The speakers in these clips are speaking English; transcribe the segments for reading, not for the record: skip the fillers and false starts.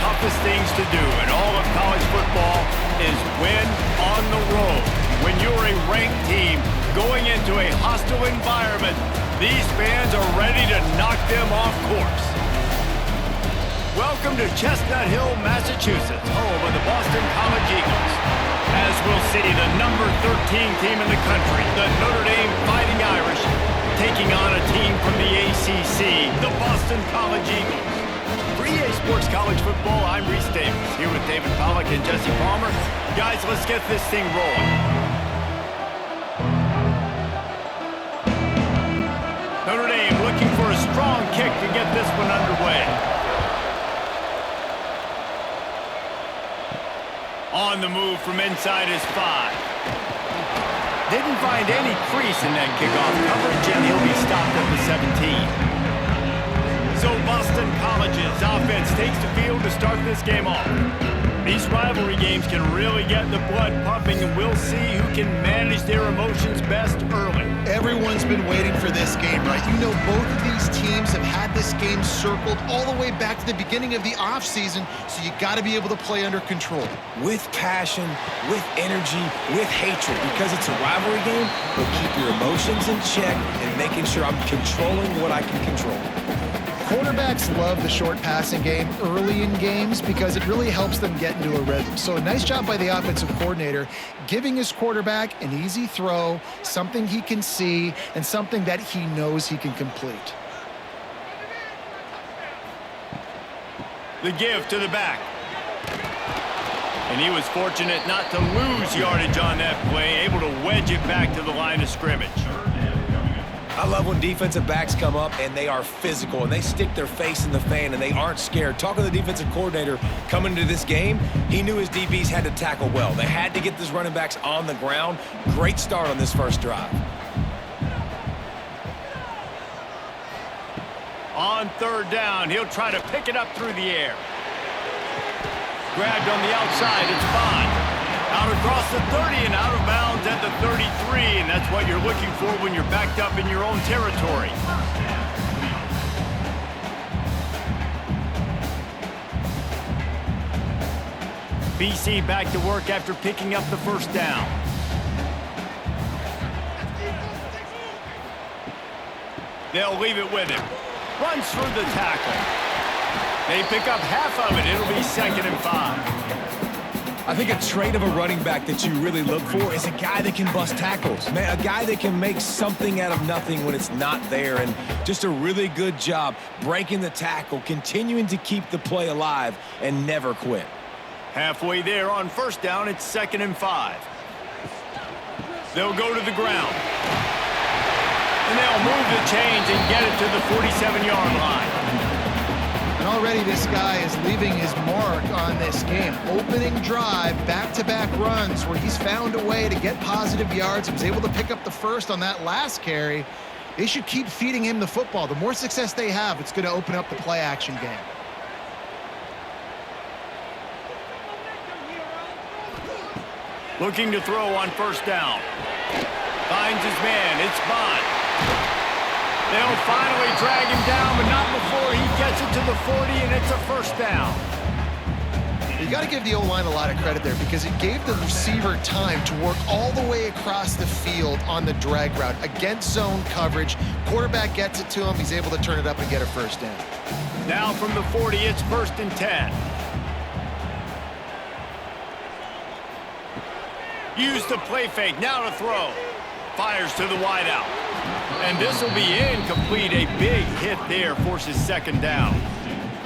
toughest things to do in all of college football is win on the road. When you're a ranked team going into a hostile environment, these fans are ready to knock them off course. Welcome to Chestnut Hill, Massachusetts, home of the Boston College Eagles. As we'll see, the number 13 team in the country, the Notre Dame Fighting Irish, taking on a team from the ACC, the Boston College Eagles. For EA Sports College Football, I'm Reese Davis, here with David Pollack and Jesse Palmer. Guys, let's get this thing rolling. Notre Dame looking for a strong kick to get this one underway. On the move from inside his 5. Didn't find any crease in that kickoff coverage, and he'll be stopped at the 17. So Boston College's offense takes the field to start this game off. These rivalry games can really get the blood pumping, and we'll see who can manage their emotions best early. Everyone's been waiting for this game, right? You know, both of these teams have had this game circled all the way back to the beginning of the offseason, so you got to be able to play under control. With passion, with energy, with hatred, because it's a rivalry game, but keep your emotions in check and making sure I'm controlling what I can control. Quarterbacks love the short passing game early in games because it really helps them get into a rhythm. So a nice job by the offensive coordinator giving his quarterback an easy throw, something he can see, and something that he knows he can complete. The give to the back. And he was fortunate not to lose yardage on that play, able to wedge it back to the line of scrimmage. I love when defensive backs come up and they are physical and they stick their face in the fan and they aren't scared. Talking to the defensive coordinator coming into this game, he knew his DBs had to tackle well. They had to get these running backs on the ground. Great start on this first drive. On third down, he'll try to pick it up through the air. Grabbed on the outside, it's Bond. Out across the 30 and out of bounds at the 33, and that's what you're looking for when you're backed up in your own territory. BC back to work after picking up the first down. They'll leave it with him. Runs through the tackle. They pick up half of it. It'll be 2nd and 5. I think a trait of a running back that you really look for is a guy that can bust tackles. Man, a guy that can make something out of nothing when it's not there, and just a really good job breaking the tackle, continuing to keep the play alive, and never quit. Halfway there on first down, it's 2nd and 5. They'll go to the ground. And they'll move the chains and get it to the 47-yard line. And already this guy is leaving his mark on this game. Opening drive, back-to-back runs where he's found a way to get positive yards. He was able to pick up the first on that last carry. They should keep feeding him the football. The more success they have, it's going to open up the play-action game. Looking to throw on first down. Finds his man. It's Bond. They'll finally drag him down, but not before he gets it to the 40, and it's a first down. You got to give the O-line a lot of credit there because it gave the receiver time to work all the way across the field on the drag route against zone coverage. Quarterback gets it to him. He's able to turn it up and get a first down. Now from the 40, it's 1st and 10. Use the play fake. Now to throw. Fires to the wideout. And this will be incomplete. A big hit there forces 2nd down.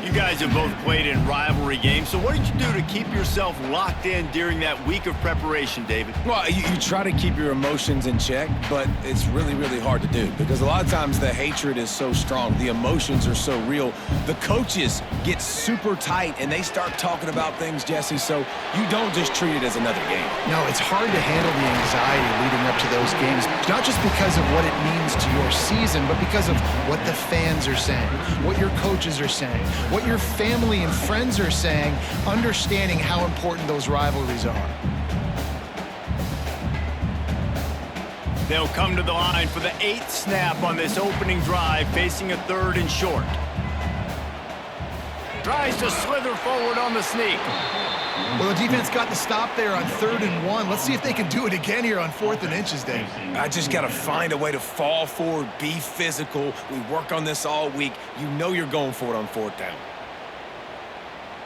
You guys have both played in rivalry games, so what did you do to keep yourself locked in during that week of preparation, David? Well, you try to keep your emotions in check, but it's really, really hard to do because a lot of times the hatred is so strong, the emotions are so real. The coaches get super tight and they start talking about things, Jesse, so you don't just treat it as another game. No, it's hard to handle the anxiety leading up to those games, not just because of what it means to your season, but because of what the fans are saying, what your coaches are saying, what your family and friends are saying, understanding how important those rivalries are. They'll come to the line for the 8th snap on this opening drive, facing a 3rd and short. Tries to slither forward on the sneak. Well, the defense got the stop there on 3rd and 1. Let's see if they can do it again here on 4th and inches, Dave. I just got to find a way to fall forward, be physical. We work on this all week. You know you're going for it on 4th down.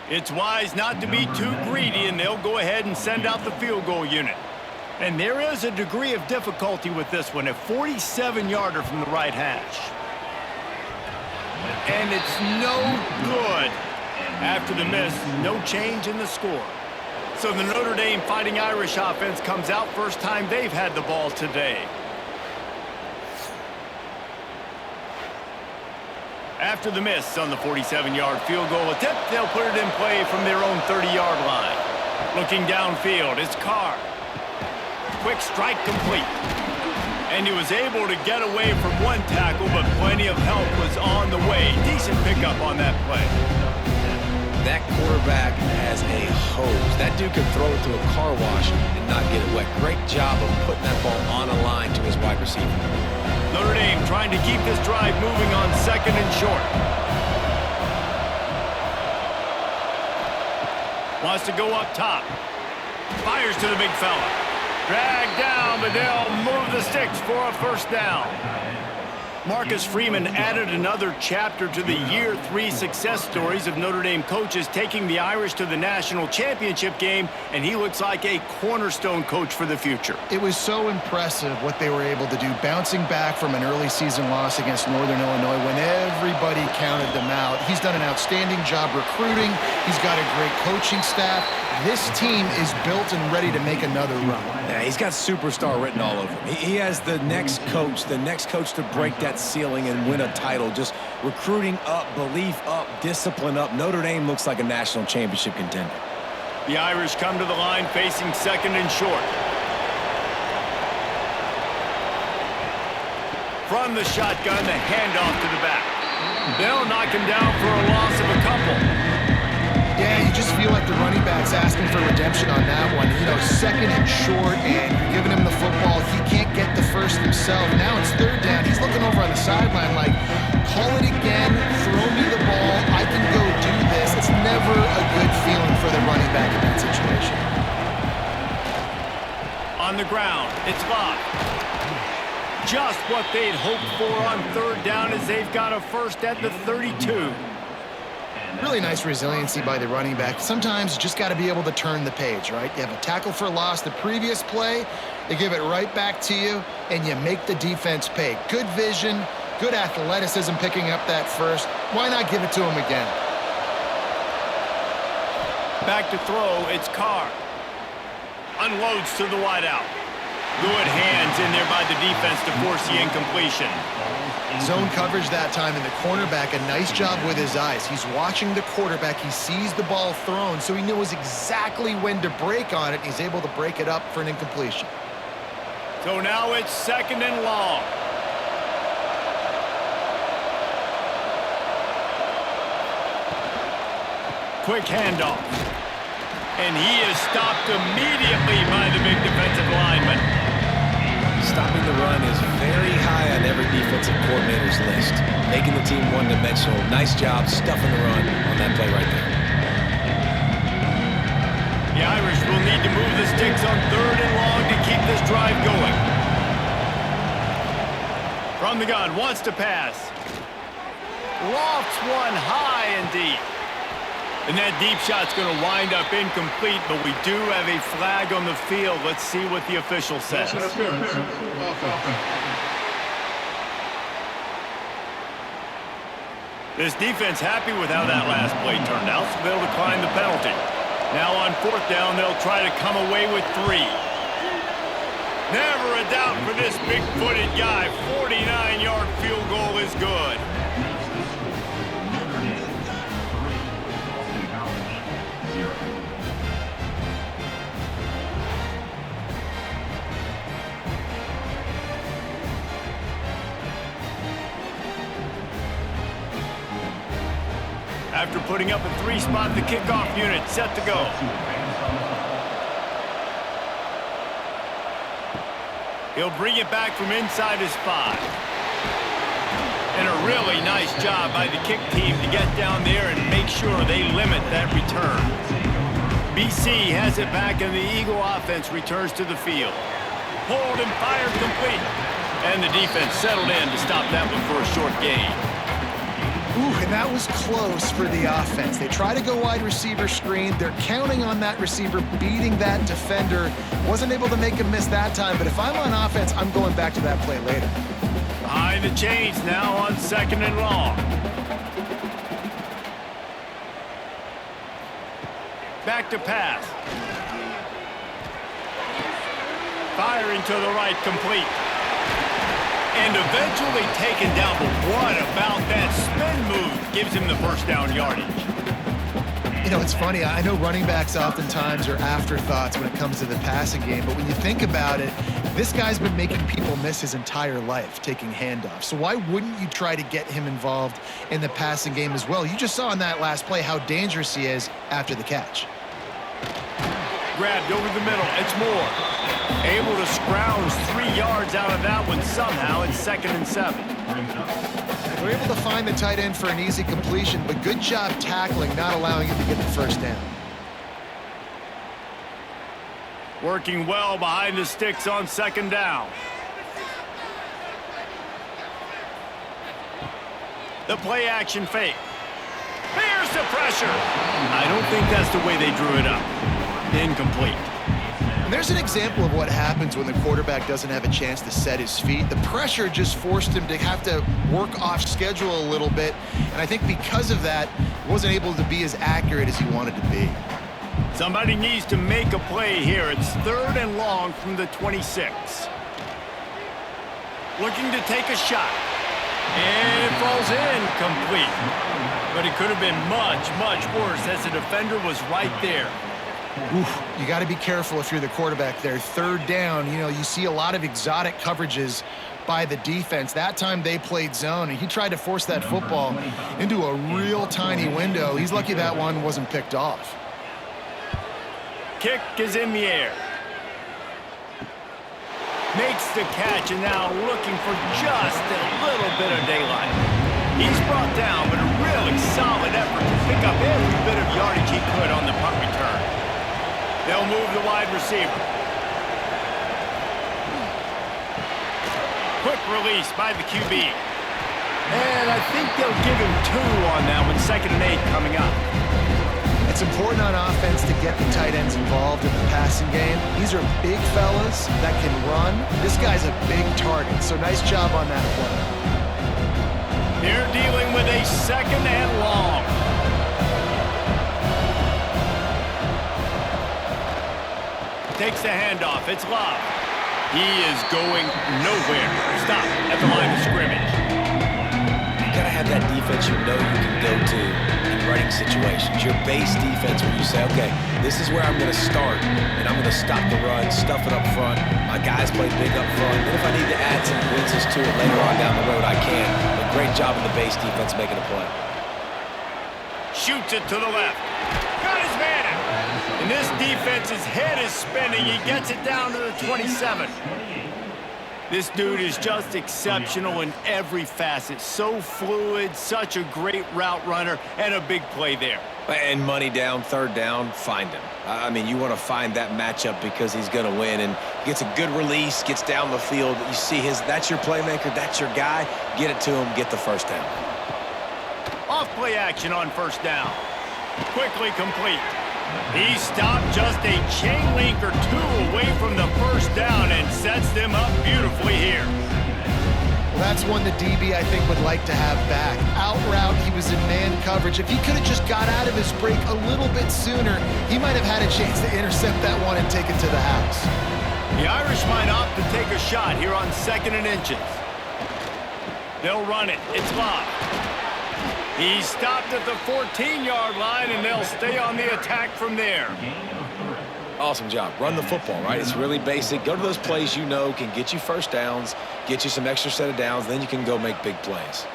It's wise not to be too greedy, and they'll go ahead and send out the field goal unit. And there is a degree of difficulty with this one, a 47-yarder from the right hash. And it's no good. After the miss, no change in the score. So the Notre Dame Fighting Irish offense comes out, first time they've had the ball today. After the miss on the 47-yard field goal attempt, they'll put it in play from their own 30-yard line. Looking downfield, it's Carr. Quick strike complete. And he was able to get away from one tackle, but plenty of help was on the way. Decent pickup on that play. That quarterback has a hose. That dude could throw it to a car wash and not get it wet. Great job of putting that ball on a line to his wide receiver. Notre Dame trying to keep this drive moving on 2nd and short. Wants to go up top. Fires to the big fella. Dragged down, but they'll move the sticks for a first down. Marcus Freeman added another chapter to the year 3 success stories of Notre Dame coaches, taking the Irish to the national championship game, and he looks like a cornerstone coach for the future. It was so impressive what they were able to do, bouncing back from an early season loss against Northern Illinois when everybody counted them out. He's done an outstanding job recruiting.'s got a great coaching staff. This team is built and ready to make another run. Yeah, he's got superstar written all over him. He has the next coach to break that ceiling and win a title. Just recruiting up, belief up, discipline up. Notre Dame looks like a national championship contender. The Irish come to the line facing 2nd and short. From the shotgun, the handoff to the back. They'll knock him down for a loss of a couple. Yeah, you just feel like the running back's asking for redemption on that one. You know, 2nd and short, and you're giving him the football. He can't get the first himself. Now it's 3rd down. He's looking over on the sideline like, call it again, throw me the ball, I can go do this. It's never a good feeling for the running back in that situation. On the ground, it's locked. Just what they'd hoped for on 3rd down as they've got a first at the 32. Really nice resiliency by the running back. Sometimes you just got to be able to turn the page, right? You have a tackle for loss the previous play, they give it right back to you, and you make the defense pay. Good vision, good athleticism picking up that first. Why not give it to him again? Back to throw, it's Carr. Unloads to the wideout. Good hands in there by the defense to force the incompletion. Zone coverage that time, and the cornerback, a nice job with his eyes. He's watching the quarterback. He sees the ball thrown, so he knows exactly when to break on it. He's able to break it up for an incompletion. So now it's 2nd and long. Quick handoff. And he is stopped immediately by the big defensive lineman. Stopping the run is very high on every defensive coordinator's list. Making the team one-dimensional. Nice job stuffing the run on that play right there. The Irish will need to move the sticks on 3rd and long to keep this drive going. From the gun, wants to pass. Lofts one high and deep. And that deep shot's going to wind up incomplete, but we do have a flag on the field. Let's see what the official says. This defense happy with how that last play turned out, so they'll decline the penalty. Now on 4th down, they'll try to come away with 3. Never a doubt for this big-footed guy. 49-yard field goal is good. After putting up a 3-spot, the kickoff unit set to go. He'll bring it back from inside his 5. And a really nice job by the kick team to get down there and make sure they limit that return. BC has it back, and the Eagle offense returns to the field. Hold and fire complete. And the defense settled in to stop that one for a short gain. Ooh, and that was close for the offense. They try to go wide receiver screen. They're counting on that receiver beating that defender. Wasn't able to make him miss that time, but if I'm on offense, I'm going back to that play later. Behind the chains now on 2nd and long. Back to pass. Firing to the right, complete. And eventually taken down, but what about that spin move gives him the first down yardage? You know, it's funny. I know running backs oftentimes are afterthoughts when it comes to the passing game, but when you think about it, this guy's been making people miss his entire life taking handoffs. So why wouldn't you try to get him involved in the passing game as well? You just saw in that last play how dangerous he is after the catch. Grabbed over the middle. It's Moore. Able to scrounge 3 yards out of that one somehow. It's 2nd and 7. They're able to find the tight end for an easy completion, but good job tackling, not allowing him to get the first down. Working well behind the sticks on 2nd down. The play action fake. Here's the pressure. I don't think that's the way they drew it up. Incomplete. And there's an example of what happens when the quarterback doesn't have a chance to set his feet. The pressure just forced him to have to work off schedule a little bit. And I think because of that, he wasn't able to be as accurate as he wanted to be. Somebody needs to make a play here. It's 3rd and long from the 26. Looking to take a shot. And it falls in, complete. But it could have been much, much worse as the defender was right there. Oof, you got to be careful if you're the quarterback there. 3rd down, you know, you see a lot of exotic coverages by the defense. That time they played zone, and he tried to force that football into a real tiny window. He's lucky that one wasn't picked off. Kick is in the air. Makes the catch, and now looking for just a little bit of daylight. He's brought down, but a really solid effort to pick up every bit of yardage he could on the punt return. They'll move the wide receiver. Quick release by the QB. And I think they'll give him 2 on that one. 2nd and 8 coming up. It's important on offense to get the tight ends involved in the passing game. These are big fellas that can run. This guy's a big target, so nice job on that play. They're dealing with a 2nd and long. Takes the handoff. It's Love. He is going nowhere. Stop at the line of scrimmage. You got to have that defense you know you can go to in running situations. Your base defense where you say, okay, this is where I'm going to start, and I'm going to stop the run, stuff it up front. My guys play big up front. Then if I need to add some blitzes to it later on down the road, I can. But great job in the base defense making a play. Shoots it to the left. Got his man. And this defense's head is spinning. He gets it down to the 27. This dude is just exceptional in every facet. So fluid, such a great route runner, and a big play there. And money down, 3rd down, find him. I mean, you want to find that matchup because he's going to win, and gets a good release, gets down the field. You see that's your playmaker, that's your guy. Get it to him, get the first down. Off play action on 1st down. Quickly complete. He stopped just a chain link or 2 away from the first down and sets them up beautifully here. Well, that's one the DB, I think, would like to have back. Out route, he was in man coverage. If he could have just got out of his break a little bit sooner, he might have had a chance to intercept that one and take it to the house. The Irish might opt to take a shot here on 2nd and inches. They'll run it. It's Leahy. He stopped at the 14-yard line, and they'll stay on the attack from there. Awesome job. Run the football, right? It's really basic. Go to those plays you know can get you first downs, get you some extra set of downs, then you can go make big plays.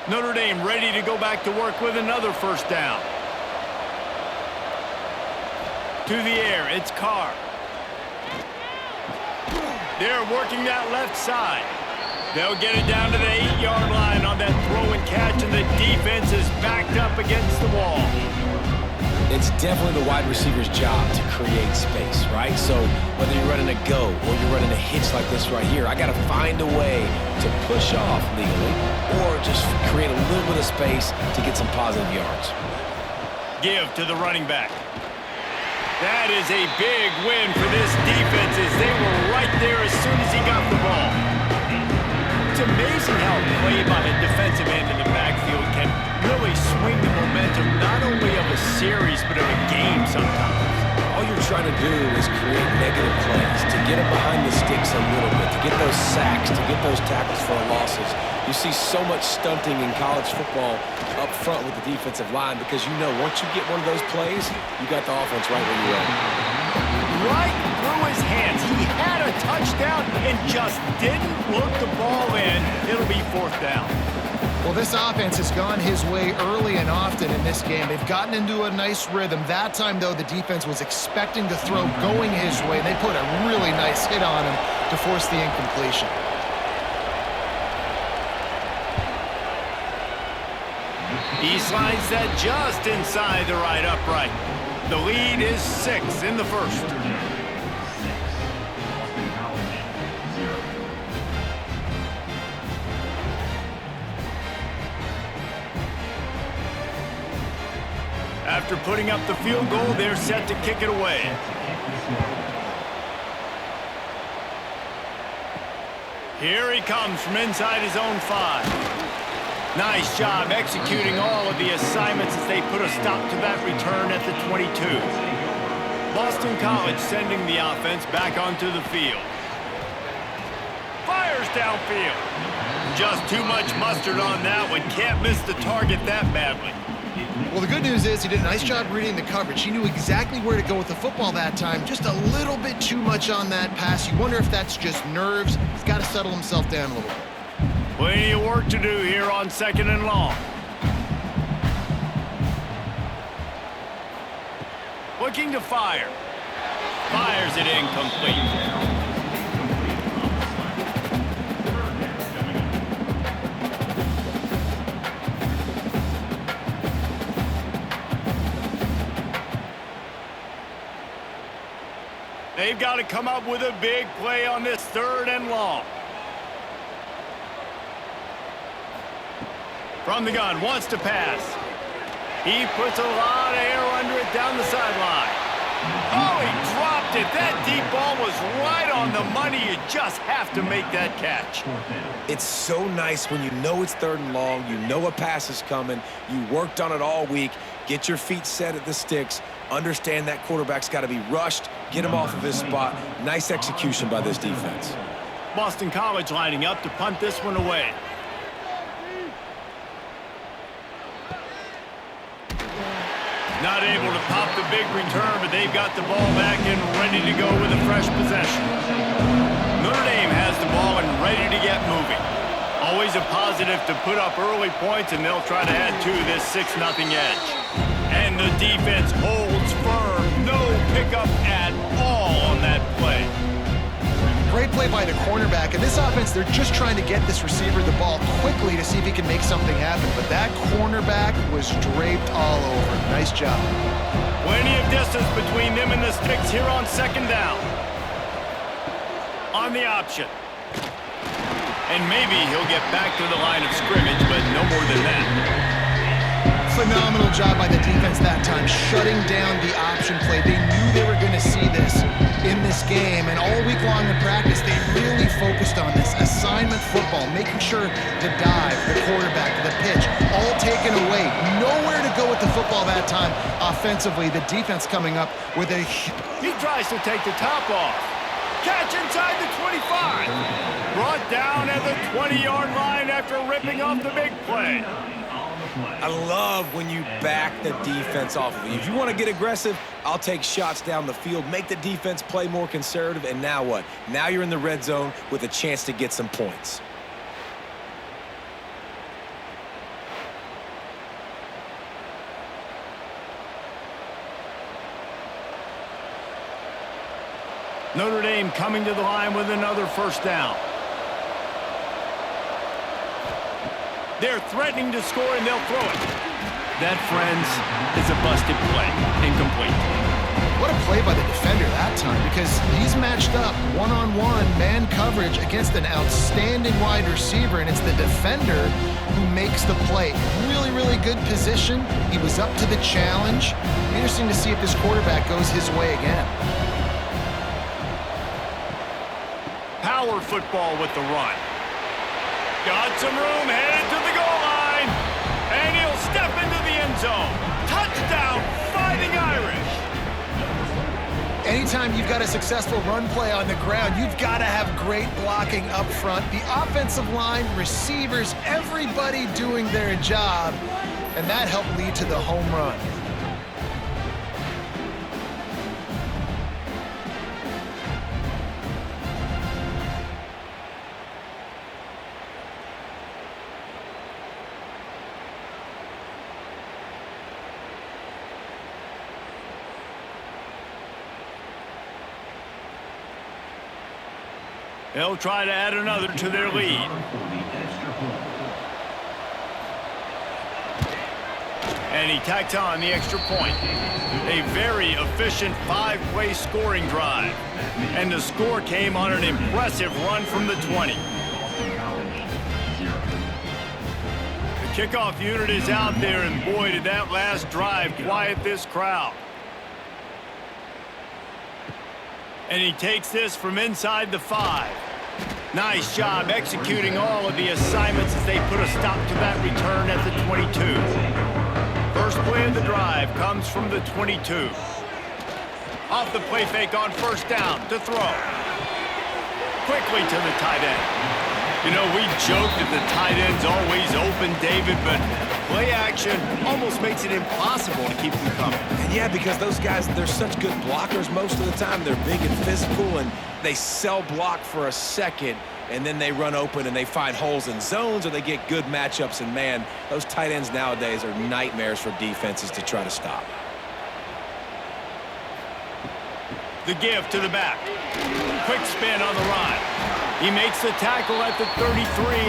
Notre Dame ready to go back to work with another 1st down. To the air, it's Carr. They're working that left side. They'll get it down to the 8-yard line on that throw and catch, and the defense is backed up against the wall. It's definitely the wide receiver's job to create space, right? So whether you're running a go or you're running a hitch like this right here, I got to find a way to push off legally or just create a little bit of space to get some positive yards. Give to the running back. That is a big win for this defense as they were right there as soon as he got the ball. It's amazing how a play by a defensive end in the backfield can really swing the momentum not only of a series but of a game sometimes. All you're trying to do is create negative plays, to get them behind the sticks a little bit, to get those sacks, to get those tackles for losses. You see so much stunting in college football up front with the defensive line because you know once you get one of those plays, you got the offense right where you are. Right through his hands. He had a touchdown and just didn't look the ball in. It'll be 4th down. Well, this offense has gone his way early and often in this game. They've gotten into a nice rhythm. That time, though, the defense was expecting the throw going his way. They put a really nice hit on him to force the incompletion. He slides that just inside the right upright. The lead is 6 in the first. After putting up the field goal, they're set to kick it away. Here he comes from inside his own 5. Nice job executing all of the assignments as they put a stop to that return at the 22. Boston College sending the offense back onto the field. Fires downfield. Just too much mustard on that one. Can't miss the target that badly. Well, the good news is he did a nice job reading the coverage. He knew exactly where to go with the football that time. Just a little bit too much on that pass. You wonder if that's just nerves. He's got to settle himself down a little bit. Plenty of work to do here on 2nd and long. Looking to fire. Fires it incomplete. They've got to come up with a big play on this 3rd and long. From the gun, wants to pass. He puts a lot of air under it down the sideline. Oh, he dropped it. That deep ball was right on the money. You just have to make that catch. It's so nice when you know it's 3rd and long, you know a pass is coming, you worked on it all week, get your feet set at the sticks, understand that quarterback's got to be rushed, get him off of his spot. Nice execution by this defense. Boston College lining up to punt this one away. Not able to pop the big return, but they've got the ball back and ready to go with a fresh possession. Notre Dame has the ball and ready to get moving. Always a positive to put up early points, and they'll try to add to this 6-0 edge. And the defense holds firm. No pickup at all on that play. Great play by the cornerback. And this offense, they're just trying to get this receiver the ball quickly to see if he can make something happen. But that cornerback was draped all over. Nice job. Plenty of distance between them and the sticks here on 2nd down. On the option. And maybe he'll get back to the line of scrimmage, but no more than that. Phenomenal job by the defense that time, shutting down the option play. They knew they were going to see this in this game, and all week long in practice, they really focused on this. Assignment football, making sure the dive, the quarterback, the pitch, all taken away. Nowhere to go with the football that time. Offensively, the defense coming up with a... He tries to take the top off. Catch inside the 25. Brought down at the 20-yard line after ripping off the big play. I love when you back the defense off of you. If you want to get aggressive, I'll take shots down the field, make the defense play more conservative, and now what? Now you're in the red zone with a chance to get some points. Notre Dame coming to the line with another 1st down. They're threatening to score, and they'll throw it. That, friends, is a busted play. Incomplete. What a play by the defender that time, because he's matched up one-on-one man coverage against an outstanding wide receiver, and it's the defender who makes the play. Really, really good position. He was up to the challenge. Interesting to see if this quarterback goes his way again. Power football with the run. Got some room, headed to the goal line, and he'll step into the end zone. Touchdown, Fighting Irish. Anytime you've got a successful run play on the ground, you've got to have great blocking up front. The offensive line, receivers, everybody doing their job, and that helped lead to the home run. They'll try to add another to their lead. And he tacked on the extra point. A very efficient 5-play scoring drive. And the score came on an impressive run from the 20. The kickoff unit is out there, and boy, did that last drive quiet this crowd. And he takes this from inside the 5. Nice job executing all of the assignments as they put a stop to that return at the 22. First play of the drive comes from the 22. Off the play fake on first down to throw. Quickly to the tight end. You know, we joke that the tight end's always open, David, but play action almost makes it impossible to keep them coming. And yeah, because those guys, they're such good blockers most of the time. They're big and physical, and they sell block for a second, and then they run open and they find holes in zones, or they get good matchups. And, man, those tight ends nowadays are nightmares for defenses to try to stop. The give to the back. Quick spin on the run. He makes the tackle at the 33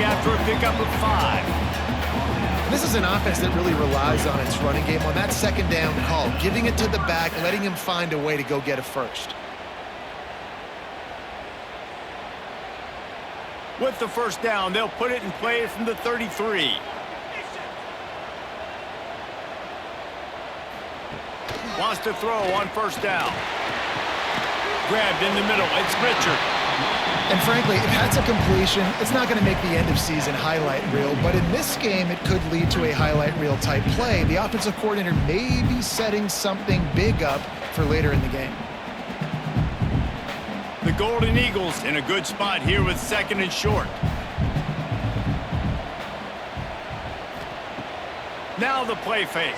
after a pickup of 5. This is an offense that really relies on its running game on that second down call, giving it to the back, letting him find a way to go get a first. With the first down, they'll put it in play from the 33. Wants to throw on first down. Grabbed in the middle. It's Richard. And frankly, if that's a completion, it's not going to make the end-of-season highlight reel, but in this game, it could lead to a highlight reel type play. The offensive coordinator may be setting something big up for later in the game. The Golden Eagles in a good spot here with second and short. Now the play fake.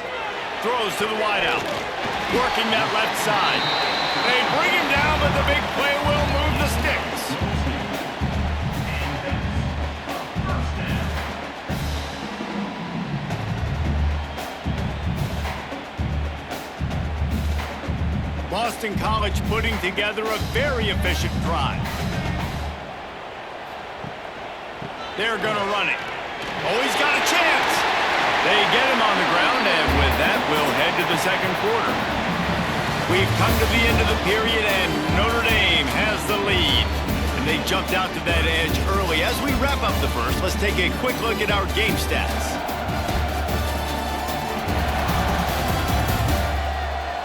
Throws to the wideout. Working that left side. They bring him down, but the big play will move the sticks. Boston College putting together a very efficient drive. They're going to run it. Oh, he's got a chance. They get him on the ground, and with that, we'll head to the second quarter. We've come to the end of the period, and Notre Dame has the lead. And they jumped out to that edge early. As we wrap up the first, let's take a quick look at our game stats.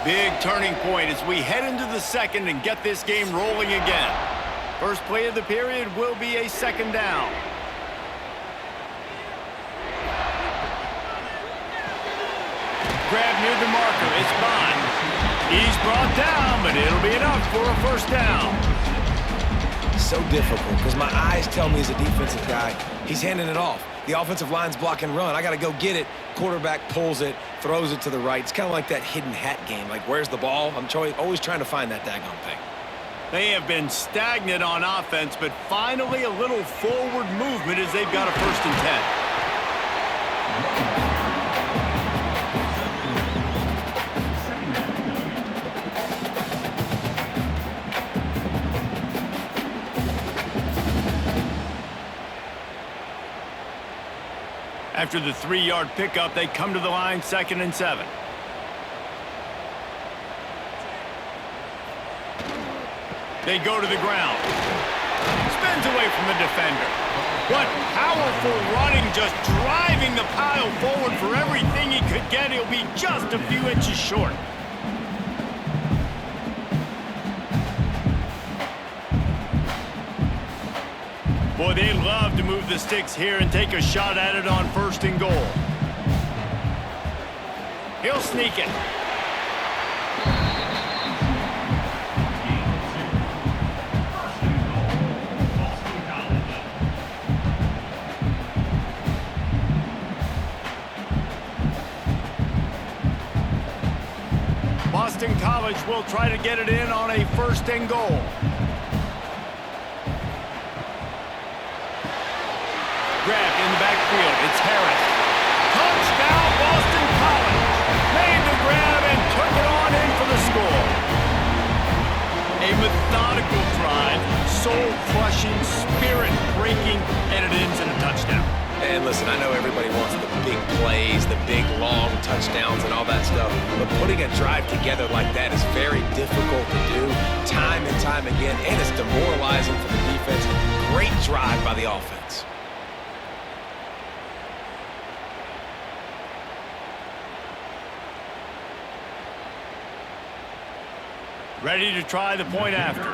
Big turning point as we head into the second and get this game rolling again. First play of the period will be a second down. Grab near the marker. It's Bond. He's brought down, but it'll be enough for a first down. So difficult because my eyes tell me as a defensive guy, he's handing it off. The offensive line's block and run. I got to go get it. Quarterback pulls it, throws it to the right. It's kind of like that hidden hat game. Like, where's the ball? I'm always trying to find that daggone thing. They have been stagnant on offense, but finally a little forward movement as they've got a 1st and 10. After the 3-yard pickup, they come to the line 2nd and 7. They go to the ground. Spins away from the defender. What powerful running, just driving the pile forward for everything he could get. He'll be just a few inches short. Boy, they love to move the sticks here and take a shot at it on 1st and goal. He'll sneak it. Boston College will try to get it in on a 1st and goal. Grabbed in the backfield. It's Harris. Touchdown, Boston College. Made the grab and took it on in for the score. A methodical drive, soul-crushing, spirit-breaking, and it ends in a touchdown. And listen, I know everybody wants the big plays, the big, long touchdowns and all that stuff, but putting a drive together like that is very difficult to do time and time again, and it's demoralizing for the defense. Great drive by the offense. Ready to try the point after.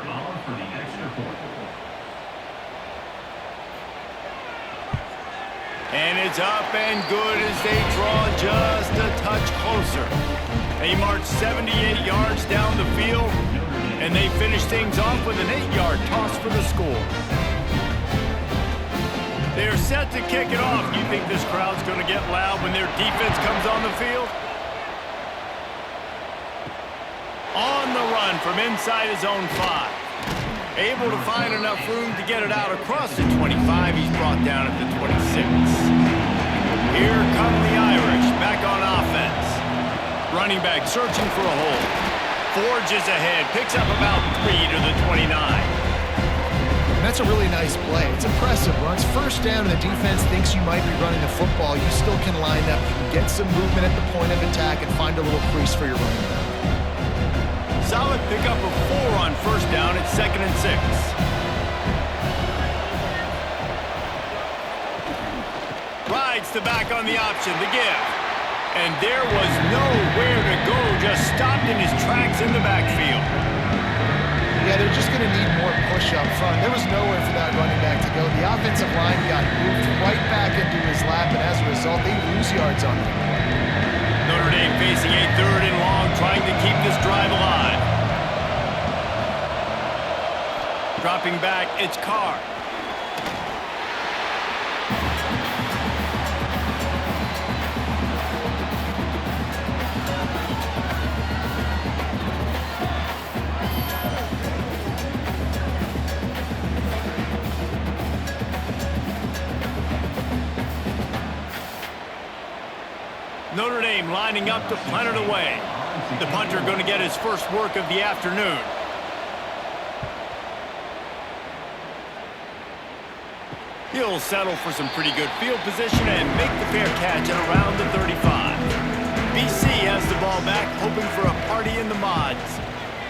And it's up and good as they draw just a touch closer. They march 78 yards down the field, and they finish things off with an 8-yard toss for the score. They're set to kick it off. You think this crowd's going to get loud when their defense comes on the field? On the run from inside his own 5. Able to find enough room to get it out across the 25. He's brought down at the 26. Here come the Irish back on offense. Running back searching for a hole. Forges ahead. Picks up about 3 to the 29. And that's a really nice play. It's impressive. Runs 1st down and the defense thinks you might be running the football. You still can line up. You can get some movement at the point of attack and find a little crease for your running back. Solid pickup of 4 on 1st down. It's 2nd and 6. Rides the back on the option, the give. And there was nowhere to go, just stopped in his tracks in the backfield. Yeah, they're just going to need more push up front. There was nowhere for that running back to go. The offensive line got moved right back into his lap, and as a result, they lose yards on him. Notre Dame facing a 3rd and long, trying to keep this drive alive. Dropping back, it's Carr. Notre Dame lining up to punt it away. The punter going to get his first work of the afternoon. He'll settle for some pretty good field position and make the fair catch at around the 35. BC has the ball back, hoping for a party in the mods.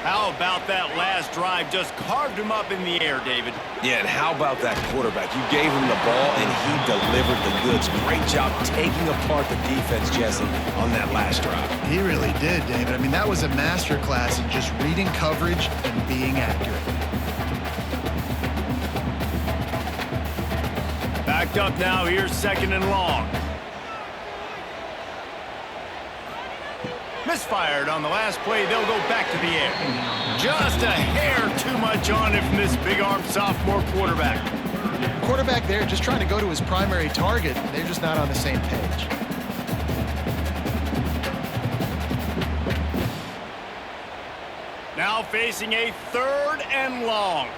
How about that last drive? Just carved him up in the air, David. Yeah, and how about that quarterback? You gave him the ball, and he delivered the goods. Great job taking apart the defense, Jesse, on that last drive. He really did, David. I mean, that was a masterclass in just reading coverage and being accurate. Backed up now. Here's 2nd and long. Misfired on the last play. They'll go back to the air. Just a hair too much on it from this big-armed sophomore quarterback. Quarterback there just trying to go to his primary target. They're just not on the same page. Now facing a 3rd and long.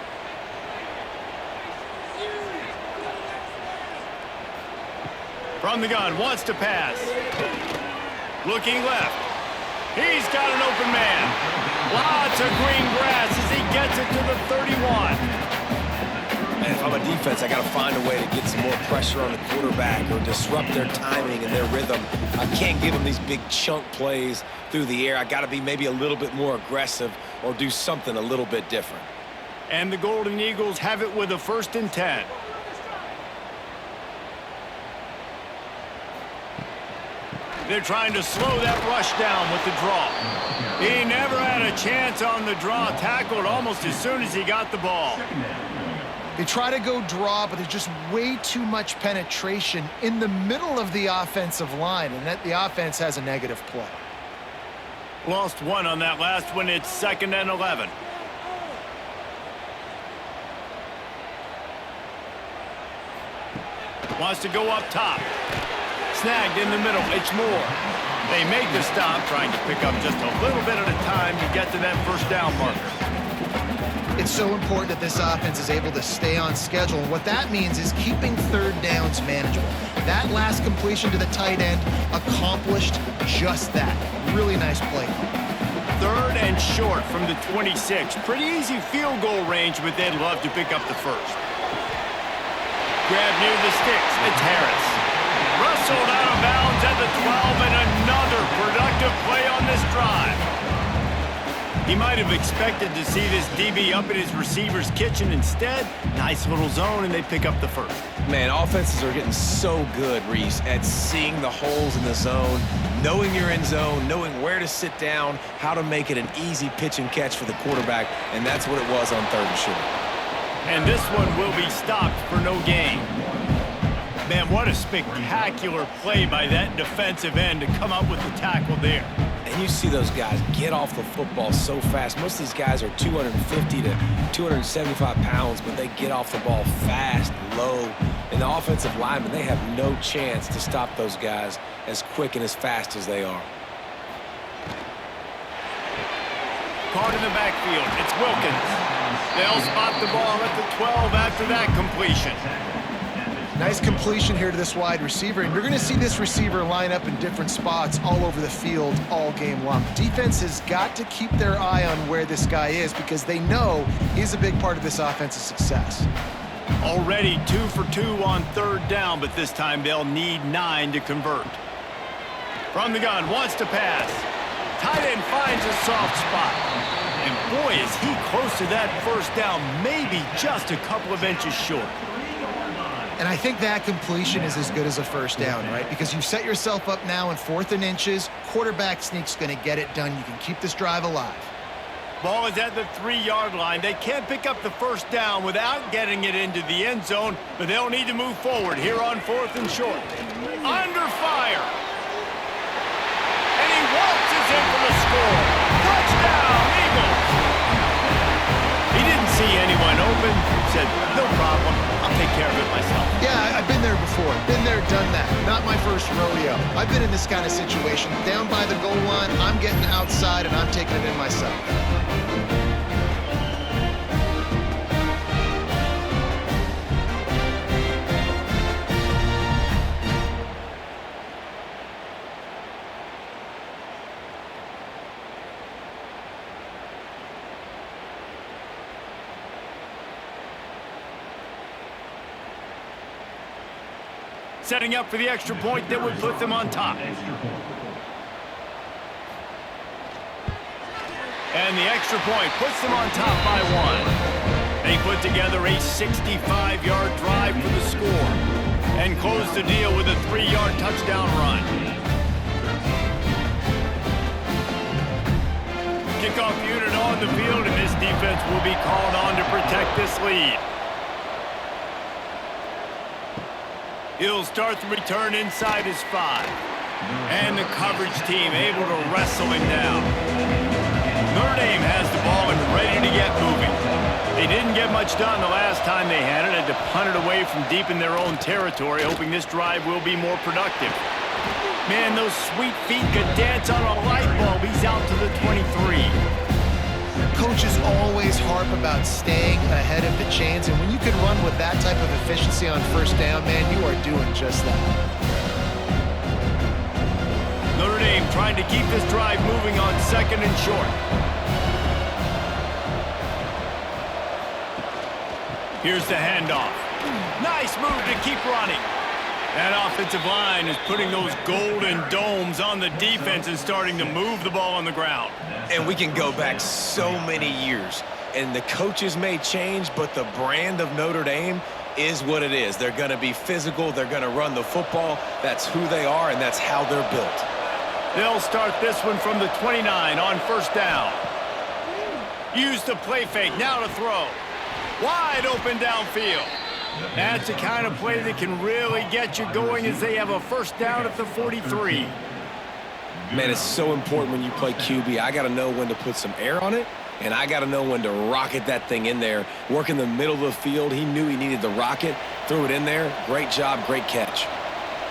From the gun, wants to pass. Looking left. He's got an open man. Lots of green grass as he gets it to the 31. Man, if I'm a defense, I got to find a way to get some more pressure on the quarterback or disrupt their timing and their rhythm. I can't give them these big chunk plays through the air. I got to be maybe a little bit more aggressive or do something a little bit different. And the Golden Eagles have it with a 1st and 10. They're trying to slow that rush down with the draw. He never had a chance on the draw. Tackled almost as soon as he got the ball. They try to go draw, but there's just way too much penetration in the middle of the offensive line, and that the offense has a negative play. Lost 1 on that last one. It's 2nd and 11. Wants to go up top. Snagged in the middle. It's Moore. They make the stop, trying to pick up just a little bit at a time to get to that 1st down marker. It's so important that this offense is able to stay on schedule. And what that means is keeping 3rd downs manageable. That last completion to the tight end accomplished just that. Really nice play. 3rd and short from the 26. Pretty easy field goal range, but they'd love to pick up the 1st. Grab near the sticks. It's Harris. Rustled out of bounds at the 12, and another productive play on this drive. He might have expected to see this DB up in his receiver's kitchen. Instead, nice little zone, and they pick up the 1st. Man, offenses are getting so good, Reese, at seeing the holes in the zone, knowing you're in zone, knowing where to sit down, how to make it an easy pitch and catch for the quarterback, and that's what it was on 3rd and short. And this one will be stopped for no gain. Man, what a spectacular play by that defensive end to come up with the tackle there. And you see those guys get off the football so fast. Most of these guys are 250 to 275 pounds, but they get off the ball fast, low. And the offensive linemen, they have no chance to stop those guys as quick and as fast as they are. Caught in the backfield. It's Wilkins. They'll spot the ball at the 12 after that completion. Nice completion here to this wide receiver, and you're going to see this receiver line up in different spots all over the field all game long. Defense has got to keep their eye on where this guy is because they know he's a big part of this offense's success. Already 2 for 2 on 3rd down, but this time they'll need 9 to convert. From the gun, wants to pass. Tight end finds a soft spot. And boy, is he close to that 1st down, maybe just a couple of inches short. And I think that completion is as good as a 1st down, right? Because you've set yourself up now in 4th and inches. Quarterback sneak's going to get it done. You can keep this drive alive. Ball is at the 3-yard line. They can't pick up the 1st down without getting it into the end zone, but they'll need to move forward here on 4th and short. Under fire. And he waltzes in for the score. Touchdown, Eagles. He didn't see anyone open. Said, no problem. I'll take care of it myself. Yeah, I've been there before. Been there, done that. Not my first rodeo. I've been in this kind of situation. Down by the goal line, I'm getting outside, and I'm taking it in myself. Setting up for the extra point that would put them on top. And the extra point puts them on top by 1. They put together a 65-yard drive for the score and close the deal with a 3-yard touchdown run. Kickoff unit on the field, and this defense will be called on to protect this lead. He'll start the return inside his 5. And the coverage team able to wrestle him down. Notre Dame has the ball and ready to get moving. They didn't get much done the last time they had it. Had to punt it away from deep in their own territory, hoping this drive will be more productive. Man, those sweet feet could dance on a light bulb. He's out to the 23. Coaches always harp about staying ahead of the chains, and when you can run with that type of efficiency on 1st down, man, you are doing just that. Notre Dame trying to keep this drive moving on 2nd and short. Here's the handoff. Nice move to keep running. That offensive line is putting those golden domes on the defense and starting to move the ball on the ground. And we can go back so many years, and the coaches may change, but the brand of Notre Dame is what it is. They're going to be physical. They're going to run the football. That's who they are, and that's how they're built. They'll start this one from the 29 on first down. Use the play fake. Now to throw. Wide open downfield. That's the kind of play that can really get you going as they have a first down at the 43. Man, it's so important when you play QB. I got to know when to put some air on it, and I got to know when to rocket that thing in there. Work in the middle of the field. He knew he needed the rocket. Threw it in there. Great job, great catch.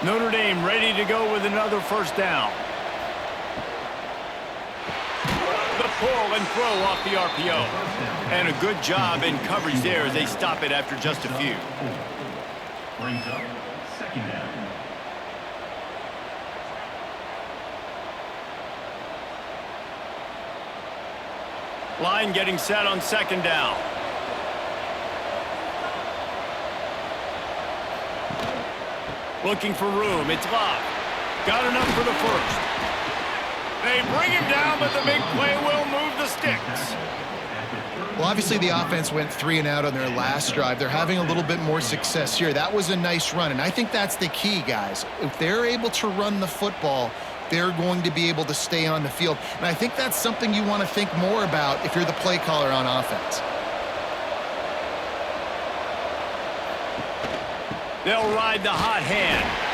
Notre Dame ready to go with another first down. The pull and throw off the RPO. And a good job in coverage there as they stop it after just a few. Brings up second down. Line getting set on second down. Looking for room. It's locked. Got enough for the first. They bring him down, but the big play will move the sticks. Well, obviously the offense went 3 and out on their last drive. They're having a little bit more success here. That was a nice run, and I think that's the key, guys. If they're able to run the football, they're going to be able to stay on the field. And I think that's something you want to think more about if you're the play caller on offense. They'll ride the hot hand.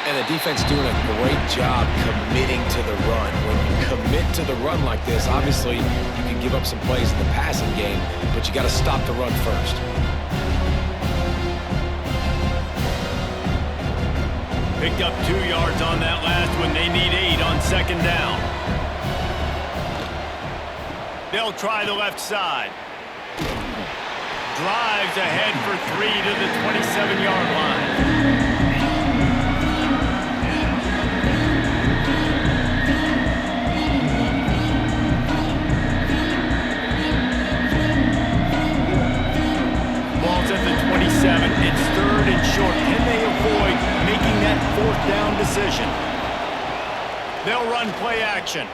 And the defense doing a great job committing to the run. When you commit to the run like this, obviously you can give up some plays in the passing game, but you got to stop the run first. Picked up 2 yards on that last one. They need 8 on second down. They'll try the left side. Drives ahead for 3 to the 27-yard line. At the 27, it's 3rd and short. Can they avoid making that 4th down decision? They'll run play action.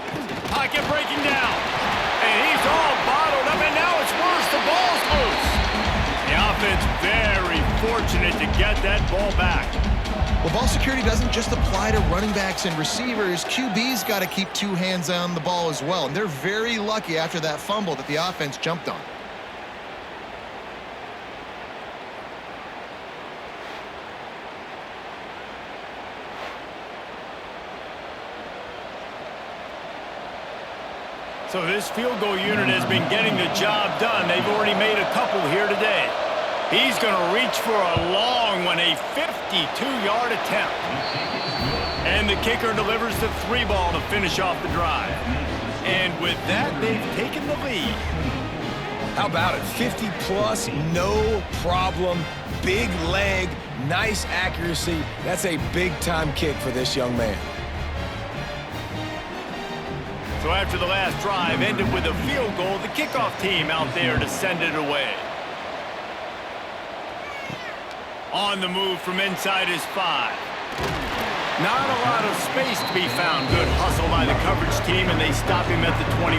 Pocket breaking down. And he's all bottled up, and now it's worse. The ball's loose. The offense very fortunate to get that ball back. Well, ball security doesn't just apply to running backs and receivers. QB's got to keep 2 hands on the ball as well. And they're very lucky after that fumble that the offense jumped on. So this field goal unit has been getting the job done. They've already made a couple here today. He's going to reach for a long one, a 52-yard attempt. And the kicker delivers the 3 ball to finish off the drive. And with that, they've taken the lead. How about it? 50-plus, no problem. Big leg, nice accuracy. That's a big-time kick for this young man. So after the last drive ended with a field goal, the kickoff team out there to send it away. On the move from inside his 5. Not a lot of space to be found. Good hustle by the coverage team, and they stop him at the 21.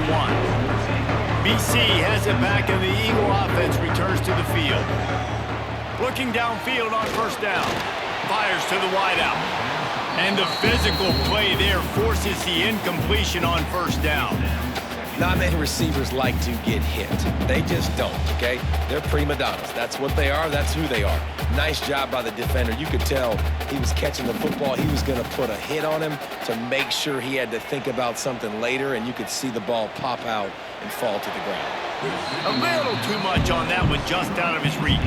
BC has it back, and the Eagle offense returns to the field. Looking downfield on first down. Fires to the wideout. And the physical play there forces the incompletion on first down. Not many receivers like to get hit. They just don't, okay? They're prima donnas. That's what they are. That's who they are. Nice job by the defender. You could tell he was catching the football. He was going to put a hit on him to make sure he had to think about something later, and you could see the ball pop out and fall to the ground. A little too much on that one, just out of his reach.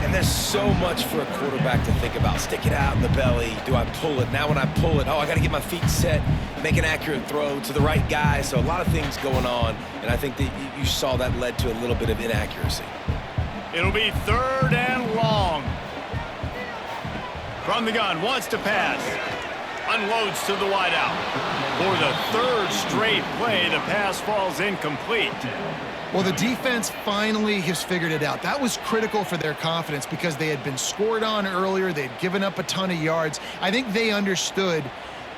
And there's so much for a quarterback to think about. Stick it out in the belly. Do I pull it? Now when I pull it, I got to get my feet set, make an accurate throw to the right guy. So a lot of things going on, and I think that you saw that led to a little bit of inaccuracy. It'll be 3rd and long. From the gun, wants to pass. Unloads to the wideout. For the third straight play, the pass falls incomplete. Well, the defense finally has figured it out. That was critical for their confidence because they had been scored on earlier. They had given up a ton of yards. I think they understood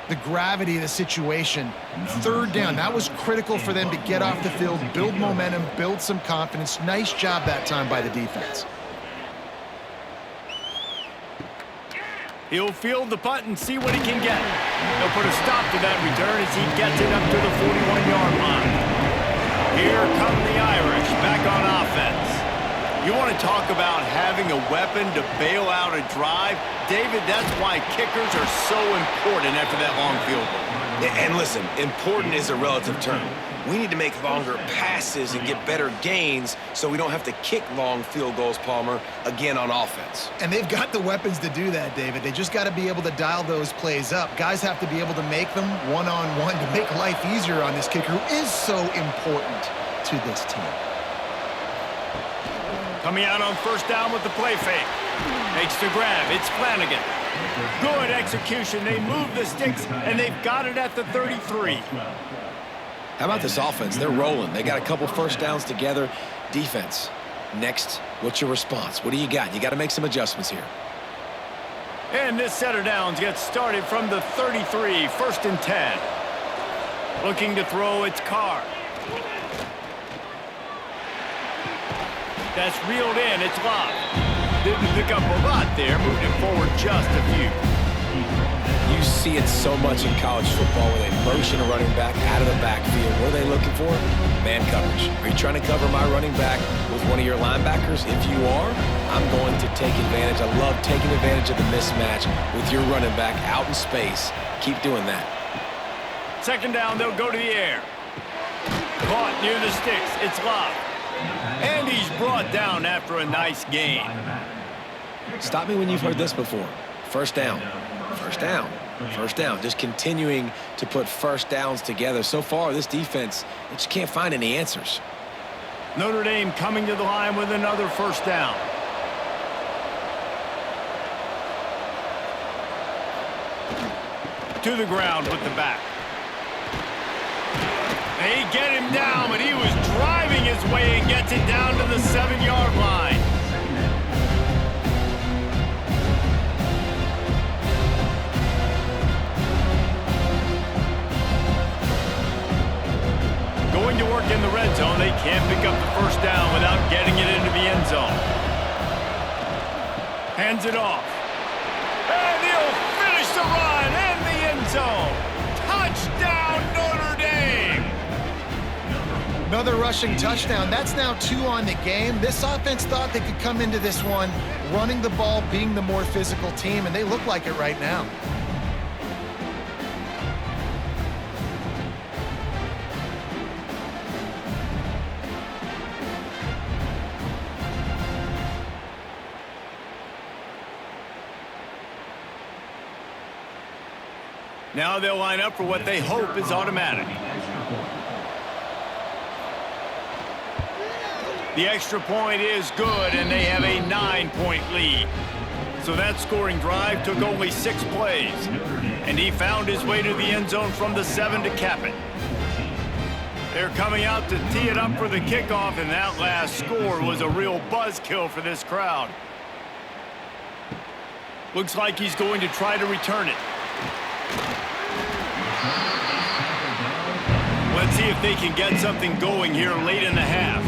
the gravity of the situation. Third down, that was critical for them to get off the field, build momentum, build some confidence. Nice job that time by the defense. He'll field the punt and see what he can get. He'll put a stop to that return as he gets it up to the 41-yard line. Here come the Irish back on offense. You want to talk about having a weapon to bail out a drive? David, that's why kickers are so important after that long field goal. And listen, important is a relative term. We need to make longer passes and get better gains so we don't have to kick long field goals, Palmer, again on offense. And they've got the weapons to do that, David. They just got to be able to dial those plays up. Guys have to be able to make them one-on-one to make life easier on this kicker who is so important to this team. Coming out on first down with the play fake. Makes the grab. It's Flanagan. Good execution. They move the sticks, and they've got it at the 33. How about this offense? They're rolling. They got a couple first downs together. Defense. Next, what's your response? What do you got? You got to make some adjustments here. And this set of downs gets started from the 33, 1st and 10. Looking to throw, it's Carr. That's reeled in, it's Love. Didn't pick up a lot there, moved it forward just a few. You see it so much in college football where they motion a running back out of the backfield. What are they looking for? Man coverage. Are you trying to cover my running back with one of your linebackers? If you are, I'm going to take advantage. I love taking advantage of the mismatch with your running back out in space. Keep doing that. Second down, they'll go to the air. Caught near the sticks, it's Love. And he's brought down after a nice gain. Stop me when you've heard this before. First down. First down. First down. Just continuing to put first downs together. So far, this defense, they just can't find any answers. Notre Dame coming to the line with another first down. To the ground with the back. They get him down, but he was driving his way and gets it down to the 7-yard line. Going to work in the red zone, they can't pick up the first down without getting it into the end zone. Hands it off. And he'll finish the run in the end zone. Touchdown, Notre Dame! Another rushing touchdown. That's now 2 on the game. This offense thought they could come into this one running the ball, being the more physical team, and they look like it right now. Now they'll line up for what they hope is automatic. The extra point is good, and they have a 9-point lead. So that scoring drive took only 6 plays, and he found his way to the end zone from the 7 to cap it. They're coming out to tee it up for the kickoff, and that last score was a real buzzkill for this crowd. Looks like he's going to try to return it. Let's see if they can get something going here late in the half.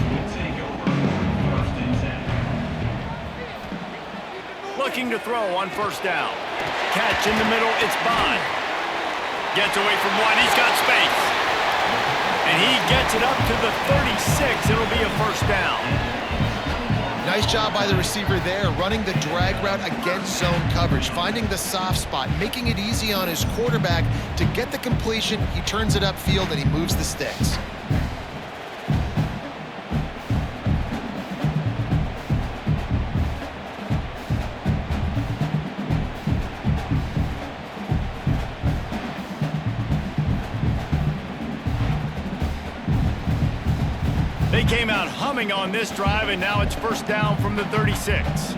Looking to throw on first down. Catch in the middle, it's Bond. Gets away from one, he's got space. And he gets it up to the 36, it'll be a first down. Nice job by the receiver there, running the drag route against zone coverage, finding the soft spot, making it easy on his quarterback to get the completion. He turns it upfield and he moves the sticks. They came out humming on this drive, and now it's first down from the 36.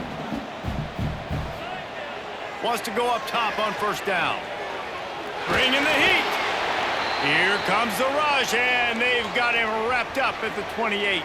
Wants to go up top on first down. Bringing the heat. Here comes the rush, and they've got him wrapped up at the 28.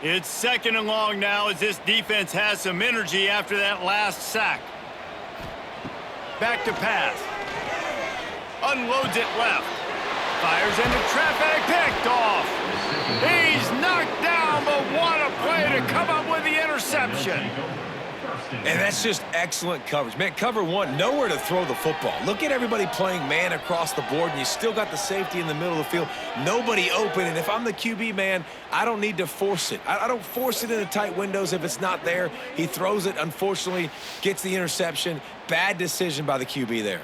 It's second and long now as this defense has some energy after that last sack. Back to pass. Unloads it left. Fires into traffic, picked off. He's knocked down, but what a play to come up with the interception. And that's just excellent coverage. Man, cover one, nowhere to throw the football. Look at everybody playing man across the board, and you still got the safety in the middle of the field. Nobody open, and if I'm the QB, man, I don't need to force it. I don't force it into tight windows if it's not there. He throws it, unfortunately, gets the interception. Bad decision by the QB there.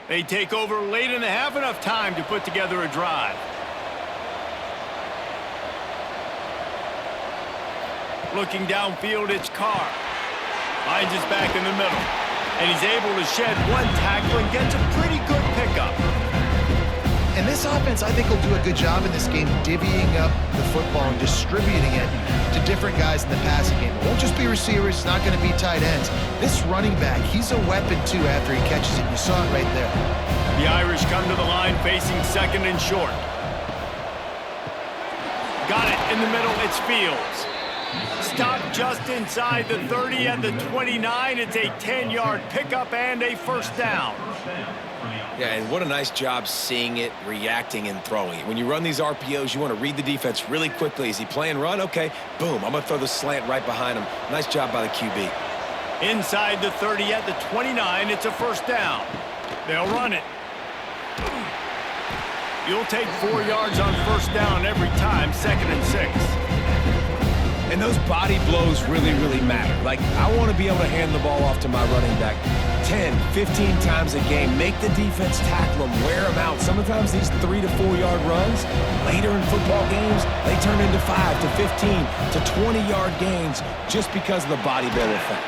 They take over late in the half, enough time to put together a drive. Looking downfield, it's Carr. Finds his back in the middle. And he's able to shed one tackle and gets a pretty good pickup. And this offense, I think, will do a good job in this game divvying up the football and distributing it to different guys in the passing game. It won't just be receivers. It's not going to be tight ends. This running back, he's a weapon, too, after he catches it. You saw it right there. The Irish come to the line facing second and short. Got it in the middle. It's Fields. Stopped just inside the 30 at the 29. It's a 10-yard pickup and a first down. Yeah, and what a nice job seeing it, reacting, and throwing it. When you run these RPOs, you want to read the defense really quickly. Is he playing run? Okay, boom. I'm going to throw the slant right behind him. Nice job by the QB. Inside the 30 at the 29, it's a first down. They'll run it. You'll take 4 yards on first down every time, second and 6. And those body blows really, really matter. Like, I want to be able to hand the ball off to my running back 10, 15 times a game. Make the defense tackle them, wear them out. Sometimes these 3 to 4 yard runs, later in football games, they turn into 5 to 15 to 20-yard gains just because of the body blow effect.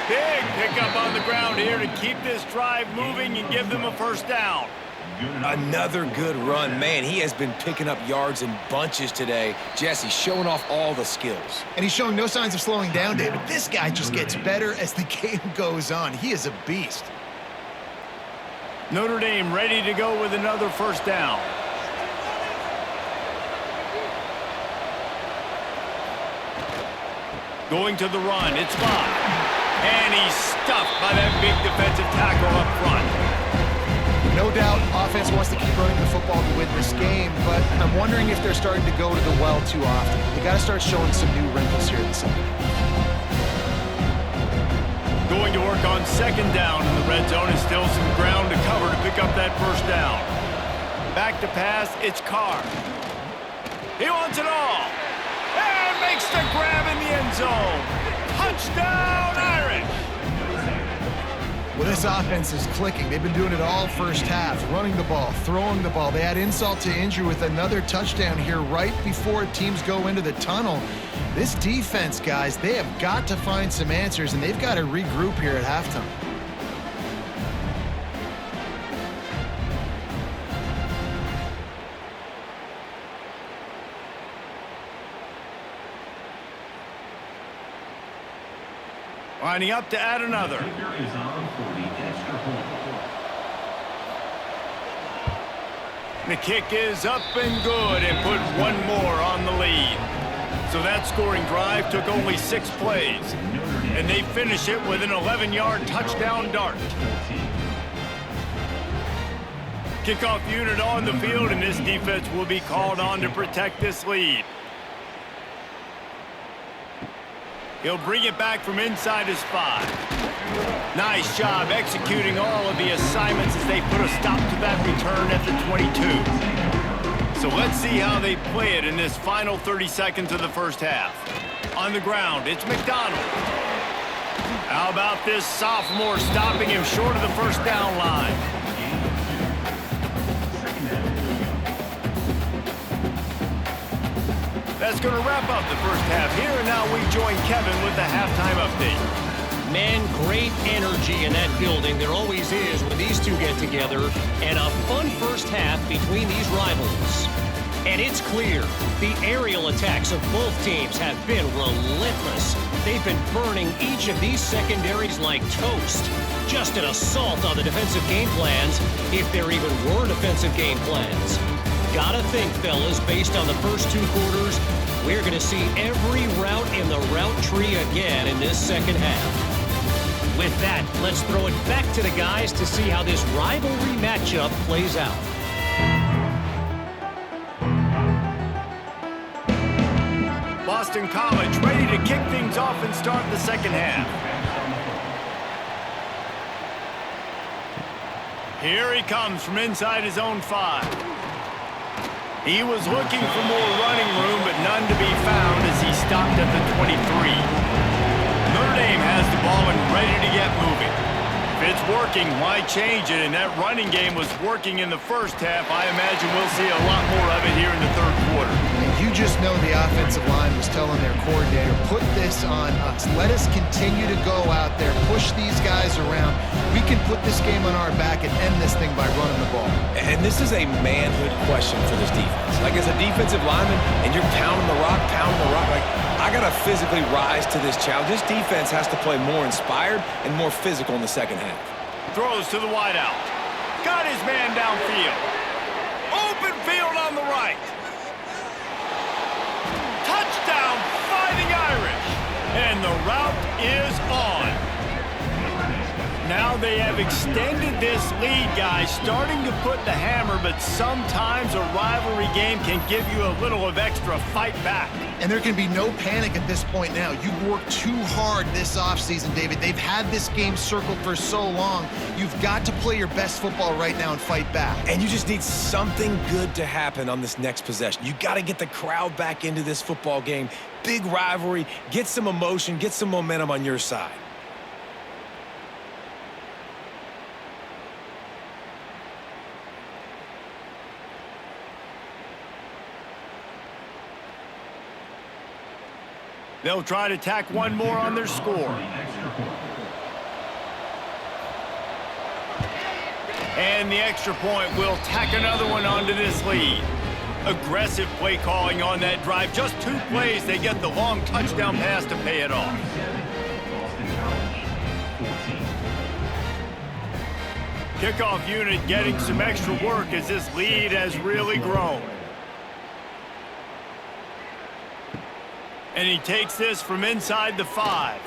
Big pickup on the ground here to keep this drive moving and give them a first down. Another good run. Man, he has been picking up yards in bunches today. Jesse showing off all the skills. And he's showing no signs of slowing down, David. This guy just gets better as the game goes on. He is a beast. Notre Dame ready to go with another first down. Going to the run, it's Leahy. And he's stuffed by that big defensive tackle up front. No doubt, offense wants to keep running the football to win this game, but I'm wondering if they're starting to go to the well too often. They got to start showing some new wrinkles here this season. Going to work on second down in the red zone, and still some ground to cover to pick up that first down. Back to pass, it's Carr. He wants it all. And makes the grab in the end zone. Touchdown, Irish! Well, this offense is clicking. They've been doing it all first half, running the ball, throwing the ball. They add insult to injury with another touchdown here right before teams go into the tunnel. This defense, guys, they have got to find some answers, and they've got to regroup here at halftime. Lining up to add another. The kick is up and good, and put one more on the lead. So that scoring drive took only 6 plays, and they finish it with an 11-yard touchdown dart. Kickoff unit on the field, and this defense will be called on to protect this lead. He'll bring it back from inside his 5. Nice job executing all of the assignments as they put a stop to that return at the 22. So let's see how they play it in this final 30 seconds of the first half. On the ground, it's McDonald. How about this sophomore stopping him short of the first down line? That's going to wrap up the first half here, and now we join Kevin with the halftime update. Man, great energy in that building. There always is when these two get together, and a fun first half between these rivals. And it's clear, the aerial attacks of both teams have been relentless. They've been burning each of these secondaries like toast. Just an assault on the defensive game plans, if there even were defensive game plans. Gotta think, fellas, based on the first two quarters, we're going to see every route in the route tree again in this second half. With that, let's throw it back to the guys to see how this rivalry matchup plays out. Boston College ready to kick things off and start the second half. Here he comes from inside his own 5. He was looking for more running room, but none to be found as he stopped at the 23. Notre Dame has the ball and ready to get moving. If it's working, why change it? And that running game was working in the first half. I imagine we'll see a lot more of it here in the third quarter. And you just know the offensive line was telling their coordinator, put this on us. Let us continue to go out there, push these guys around. We can put this game on our back and end this thing by running the ball. And this is a manhood question for this defense. Like, as a defensive lineman, and you're pounding the rock, like, I got to physically rise to this challenge. This defense has to play more inspired and more physical in the second half. Throws to the wideout. Got his man downfield. Open field on the right. Touchdown, Fighting Irish. And the route is on. Now they have extended this lead, guys, starting to put the hammer, but sometimes a rivalry game can give you a little of extra fight back. And there can be no panic at this point now. You've worked too hard this offseason, David. They've had this game circled for so long. You've got to play your best football right now and fight back. And you just need something good to happen on this next possession. You got to get the crowd back into this football game. Big rivalry, get some emotion, get some momentum on your side. They'll try to tack one more on their score. And the extra point will tack another one onto this lead. Aggressive play calling on that drive. Just 2 plays, they get the long touchdown pass to pay it off. Kickoff unit getting some extra work as this lead has really grown. And he takes this from inside the 5.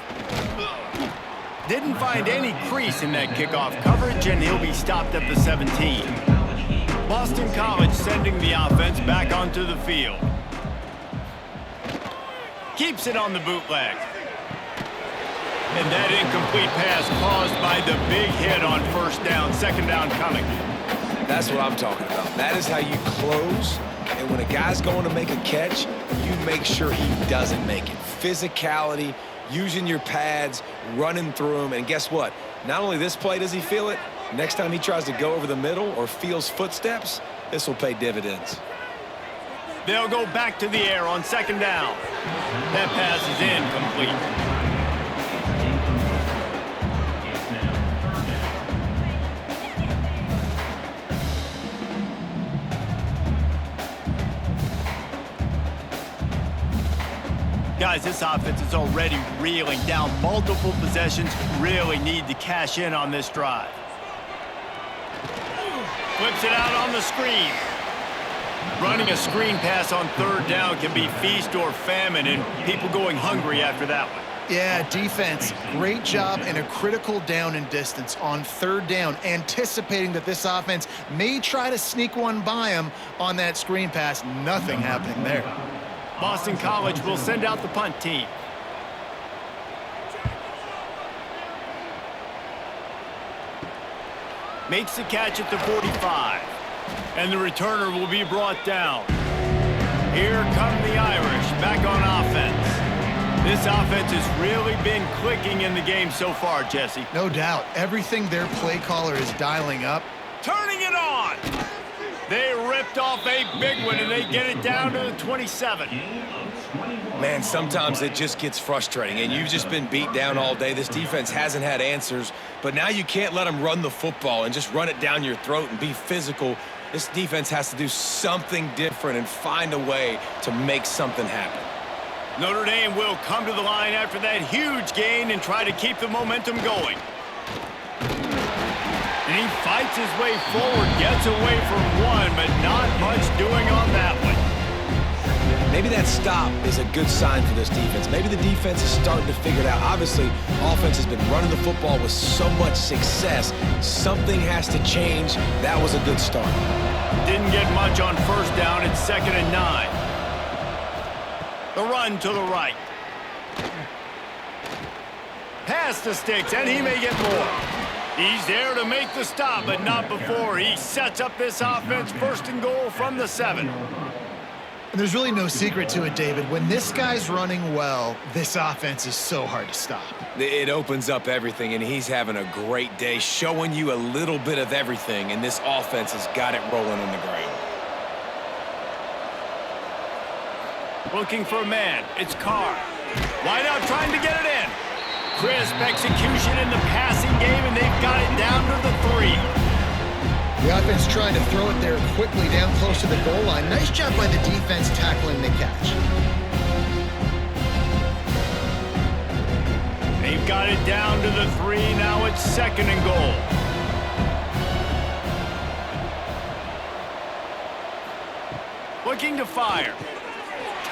Didn't find any crease in that kickoff coverage, and he'll be stopped at the 17. Boston College sending the offense back onto the field. Keeps it on the bootleg. And that incomplete pass caused by the big hit on first down, second down coming. That's what I'm talking about. That is how you close. And when a guy's going to make a catch, you make sure he doesn't make it. Physicality, using your pads, running through them. And guess what? Not only this play does he feel it, next time he tries to go over the middle or feels footsteps, this will pay dividends. They'll go back to the air on second down. That pass is incomplete. Guys, this offense is already reeling down multiple possessions. Really need to cash in on this drive. Flips it out on the screen. Running a screen pass on third down can be feast or famine, and people going hungry after that one. Yeah, defense, great job in a critical down and distance on third down, anticipating that this offense may try to sneak one by him on that screen pass. Nothing happening there. Boston College will send out the punt team. Makes the catch at the 45. And the returner will be brought down. Here come the Irish back on offense. This offense has really been clicking in the game so far, Jesse. No doubt. Everything their play caller is dialing up. Turning it on. They ripped off a big one, and they get it down to the 27. Man, sometimes it just gets frustrating, and you've just been beat down all day. This defense hasn't had answers, but now you can't let them run the football and just run it down your throat and be physical. This defense has to do something different and find a way to make something happen. Notre Dame will come to the line after that huge gain and try to keep the momentum going. And he fights his way forward, gets away from one, but not much doing on that one. Maybe that stop is a good sign for this defense. Maybe the defense is starting to figure it out. Obviously, offense has been running the football with so much success. Something has to change. That was a good start. Didn't get much on first down. It's 2nd and 9. The run to the right. Pass the sticks, and he may get more. He's there to make the stop, but not before. He sets up this offense 1st and goal from the 7. And there's really no secret to it, David. When this guy's running well, this offense is so hard to stop. It opens up everything, and he's having a great day, showing you a little bit of everything, and this offense has got it rolling on the ground. Looking for a man. It's Carr. Wide out trying to get it in. Crisp execution in the passing game, and they've got it down to the 3. The offense trying to throw it there quickly down close to the goal line. Nice job by the defense tackling the catch. They've got it down to the 3. Now it's 2nd and goal. Looking to fire.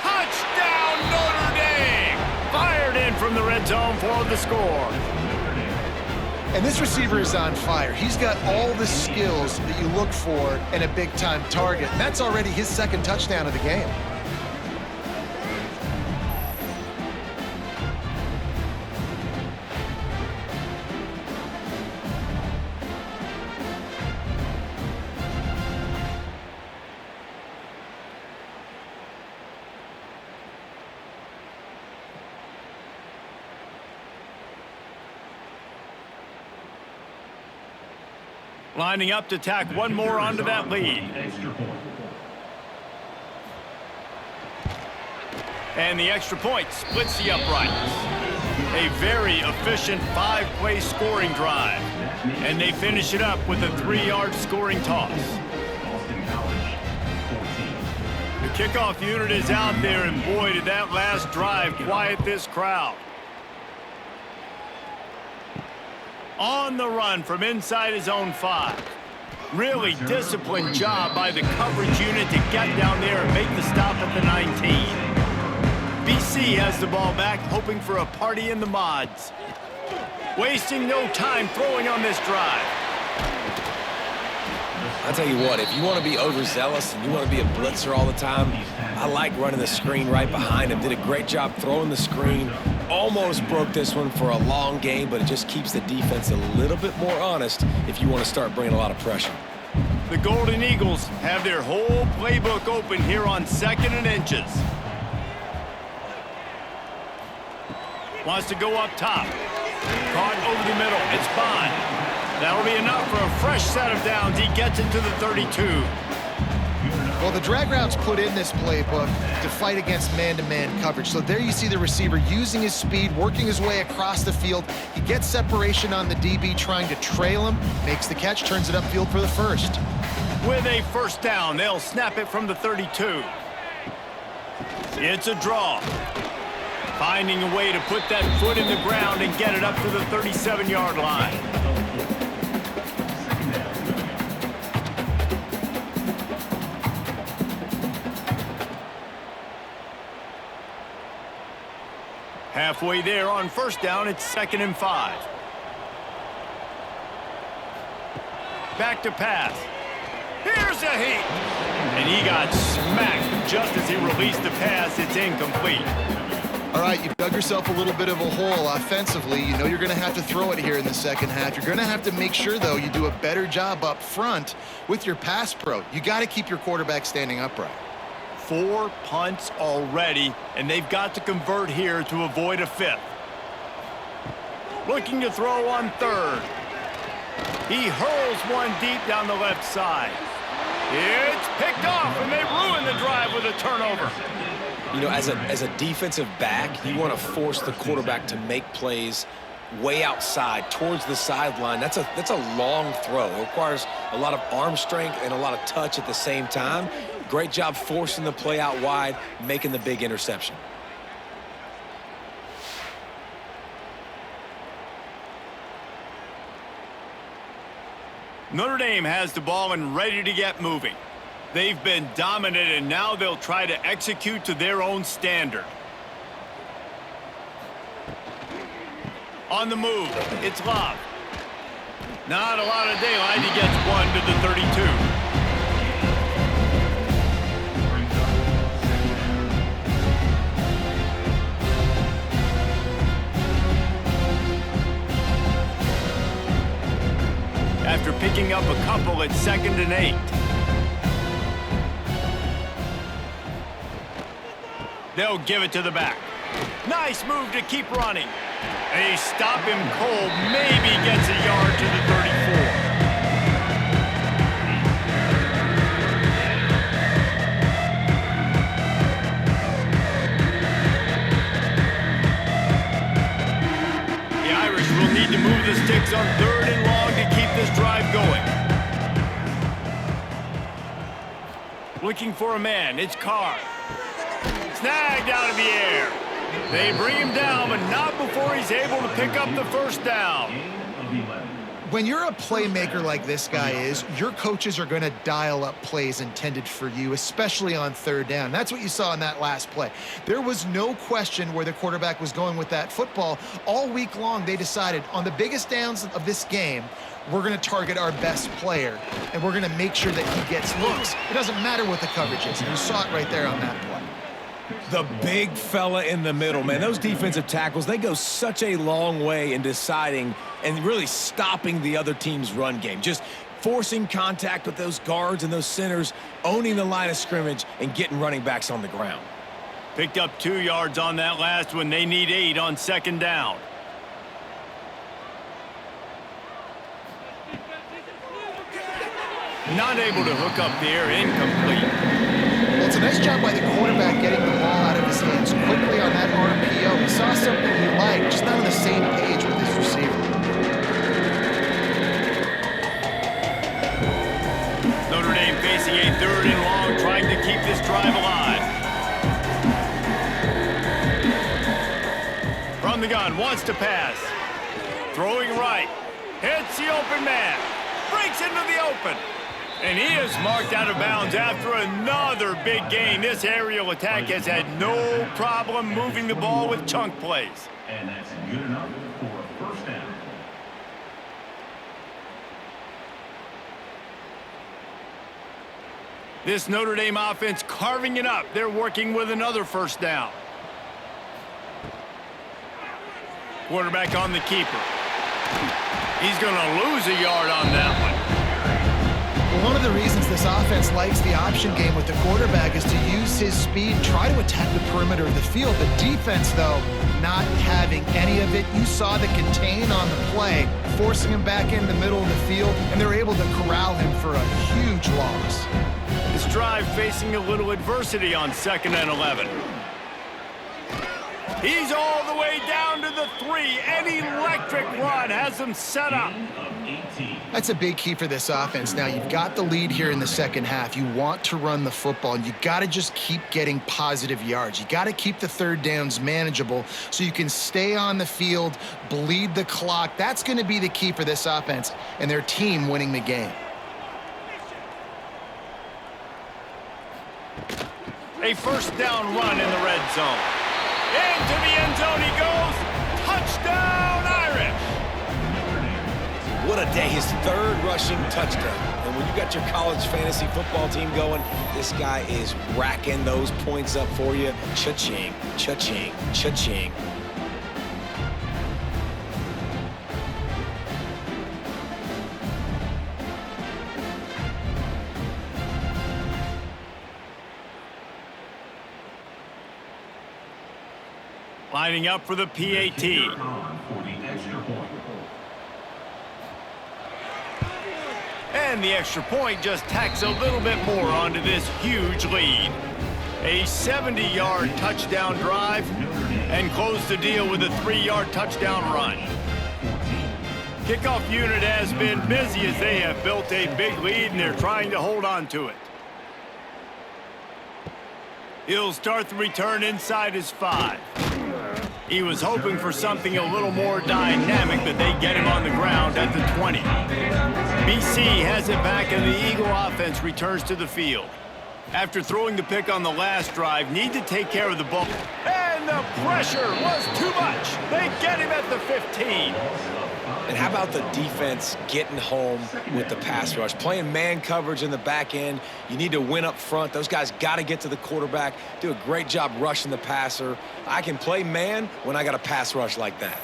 Touchdown, Notre Dame! Fired in from the red zone for the score. And this receiver is on fire. He's got all the skills that you look for in a big-time target. And that's already his 2nd touchdown of the game. Lining up to tack one more onto that lead. And the extra point splits the uprights. A very efficient 5-play scoring drive. And they finish it up with a 3-yard scoring toss. The kickoff unit is out there, and boy, did that last drive quiet this crowd. On the run from inside his own 5. Really disciplined job by the coverage unit to get down there and make the stop at the 19. BC has the ball back, hoping for a party in the mods. Wasting no time throwing on this drive. I'll tell you what, if you want to be overzealous and you want to be a blitzer all the time, I like running the screen right behind him. Did a great job throwing the screen. Almost broke this one for a long game, but it just keeps the defense a little bit more honest if you want to start bringing a lot of pressure. The Golden Eagles have their whole playbook open here on 2nd and inches. Wants to go up top. Caught over the middle. It's Bond. That'll be enough for a fresh set of downs. He gets it to the 32. Well, the drag routes put in this playbook to fight against man-to-man coverage. So there you see the receiver using his speed, working his way across the field. He gets separation on the DB, trying to trail him, makes the catch, turns it upfield for the 1st. With a 1st down, they'll snap it from the 32. It's a draw. Finding a way to put that foot in the ground and get it up to the 37-yard line. Halfway there on 1st down, it's 2nd and 5. Back to pass. Here's a heat. And he got smacked just as he released the pass. It's incomplete. All right, you've dug yourself a little bit of a hole offensively. You know you're going to have to throw it here in the 2nd half. You're going to have to make sure, though, you do a better job up front with your pass pro. You got to keep your quarterback standing upright. 4 punts already, and they've got to convert here to avoid a 5th. Looking to throw on 3rd. He hurls one deep down the left side. It's picked off, and they ruin the drive with a turnover. You know, as a defensive back, you want to force the quarterback to make plays way outside towards the sideline. That's a long throw. It requires a lot of arm strength and a lot of touch at the same time. Great job forcing the play out wide, making the big interception. Notre Dame has the ball and ready to get moving. They've been dominant, and now they'll try to execute to their own standard. On the move, it's Love. Not a lot of daylight. He gets one to the 32. After picking up a couple at 2nd and 8. They'll give it to the back. Nice move to keep running. They stop him cold, maybe gets a yard to the 34. The Irish will need to move the sticks on 3rd and long to keep this drive going. Looking for a man, it's Carr. Snagged out of the air. They bring him down, but not before he's able to pick up the first down. When you're a playmaker like this guy is, your coaches are going to dial up plays intended for you, especially on 3rd down. That's what you saw in that last play. There was no question where the quarterback was going with that football. All week long, they decided on the biggest downs of this game, we're going to target our best player, and we're going to make sure that he gets looks. It doesn't matter what the coverage is, and you saw it right there on that play. The big fella in the middle, man. Those defensive tackles, they go such a long way in deciding and really stopping the other team's run game. Just forcing contact with those guards and those centers, owning the line of scrimmage, and getting running backs on the ground. Picked up 2 yards on that last one. They need 8 on 2nd down. Not able to hook up there, incomplete. Well, it's a nice job by the quarterback getting the ball out of his hands quickly on that RPO. He saw something he liked, just not on the same page with his receiver. Notre Dame facing a 3rd and long, trying to keep this drive alive. From the gun, wants to pass. Throwing right. Hits the open man. Breaks into the open. And he is marked out of bounds after another big gain. This aerial attack has had no problem moving the ball with chunk plays. And that's good enough for a first down. This Notre Dame offense carving it up. They're working with another first down. Quarterback on the keeper. He's going to lose a yard on that one. Well, one of the reasons this offense likes the option game with the quarterback is to use his speed, try to attack the perimeter of the field. The defense, though, not having any of it. You saw the contain on the play, forcing him back in the middle of the field, and they're able to corral him for a huge loss. This drive facing a little adversity on 2nd and 11. He's all the way down to the 3. An electric run has him set up. That's a big key for this offense. Now, you've got the lead here in the second half. You want to run the football, and you got to just keep getting positive yards. You got to keep the 3rd downs manageable so you can stay on the field, bleed the clock. That's going to be the key for this offense and their team winning the game. A first down run in the red zone. Into the end zone he goes. Touchdown, Irish. What a day. His 3rd rushing touchdown. And when you got your college fantasy football team going, this guy is racking those points up for you. Cha-ching, cha-ching, cha-ching. Lining up for the PAT. And And the extra point just tacks a little bit more onto this huge lead. A 70-yard touchdown drive and close the deal with a 3-yard touchdown run. Kickoff unit has been busy as they have built a big lead and they're trying to hold on to it. He'll start the return inside his 5. He was hoping for something a little more dynamic, but they get him on the ground at the 20. BC has it back and the Eagle offense returns to the field. After throwing the pick on the last drive, need to take care of the ball. And the pressure was too much. They get him at the 15. And how about the defense getting home with the pass rush? Playing man coverage in the back end. You need to win up front. Those guys got to get to the quarterback, do a great job rushing the passer. I can play man when I got a pass rush like that.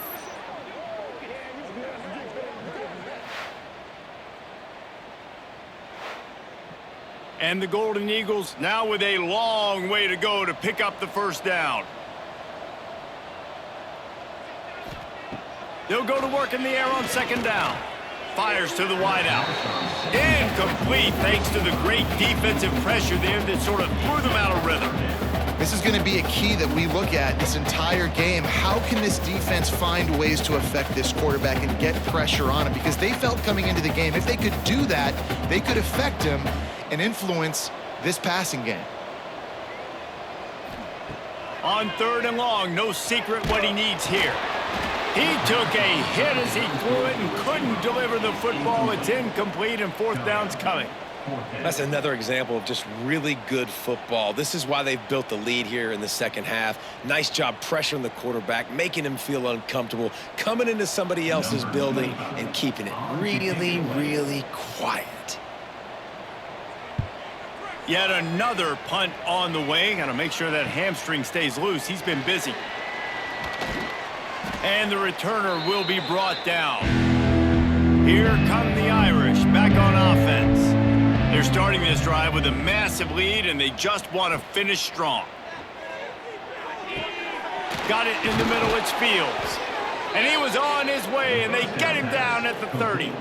And the Golden Eagles now with a long way to go to pick up the first down. They'll go to work in the air on second down. Fires to the wideout. Incomplete thanks to the great defensive pressure there that sort of threw them out of rhythm. This is going to be a key that we look at this entire game. How can this defense find ways to affect this quarterback and get pressure on him? Because they felt coming into the game, if they could do that, they could affect him and influence this passing game. On 3rd and long, no secret what he needs here. He took a hit as he threw it and couldn't deliver the football. It's incomplete and 4th down's coming. That's another example of just really good football. This is why they've built the lead here in the second half. Nice job pressuring the quarterback, making him feel uncomfortable, coming into somebody else's building and keeping it really, really quiet. Yet another punt on the way. Got to make sure that hamstring stays loose. He's been busy. And the returner will be brought down. Here come the Irish back on offense. They're starting this drive with a massive lead, and they just want to finish strong. Got it in the middle, it's Fields. And he was on his way, and they get him down at the 30.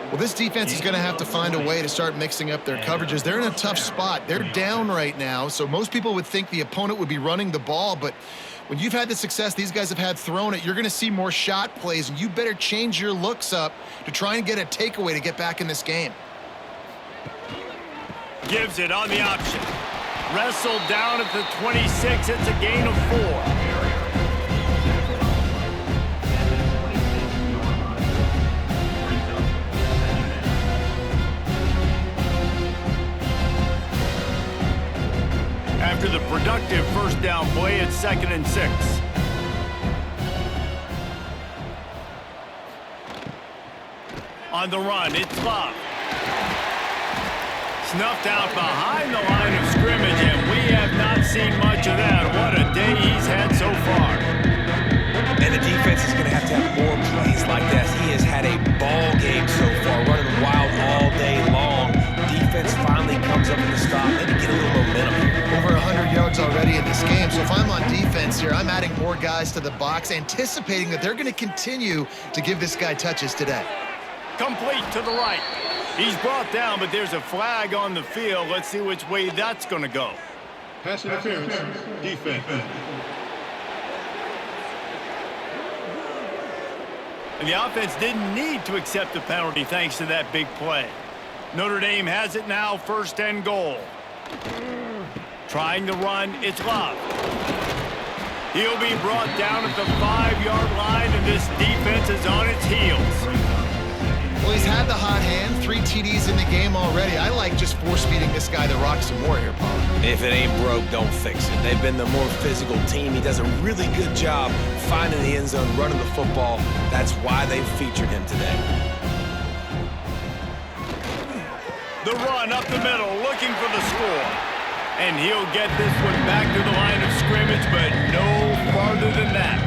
Well, this defense is going to have to find a way to start mixing up their coverages. They're in a tough spot. They're down right now, so most people would think the opponent would be running the ball, but when you've had the success these guys have had throwing it, you're going to see more shot plays, and you better change your looks up to try and get a takeaway to get back in this game. Gives it on the option. Wrestled down at the 26. It's a gain of 4. After the productive first down play, it's 2nd and 6. On the run, it's Love. Snuffed out behind the line of scrimmage, and we have not seen much of that. What a day he's had so far. And the defense is going to have more plays like that. He has had a ball game so far, running wild all day long. Defense finally comes up with a stop. They need to get a little momentum. Over 100 yards already in this game, so if I'm on defense here, I'm adding more guys to the box, anticipating that they're going to continue to give this guy touches today. Complete to the right. He's brought down, but there's a flag on the field. Let's see which way that's going to go. Pass interference, defense. And the offense didn't need to accept the penalty thanks to that big play. Notre Dame has it now, 1st and goal. Trying to run, it's Love. He'll be brought down at the 5-yard line, and this defense is on its heels. Well, he's had the hot hand, 3 TDs in the game already. I like just force-feeding this guy the rock some more here, Paul. If it ain't broke, don't fix it. They've been the more physical team. He does a really good job finding the end zone, running the football. That's why they've featured him today. The run up the middle, looking for the score. And he'll get this one back to the line of scrimmage, but no farther than that.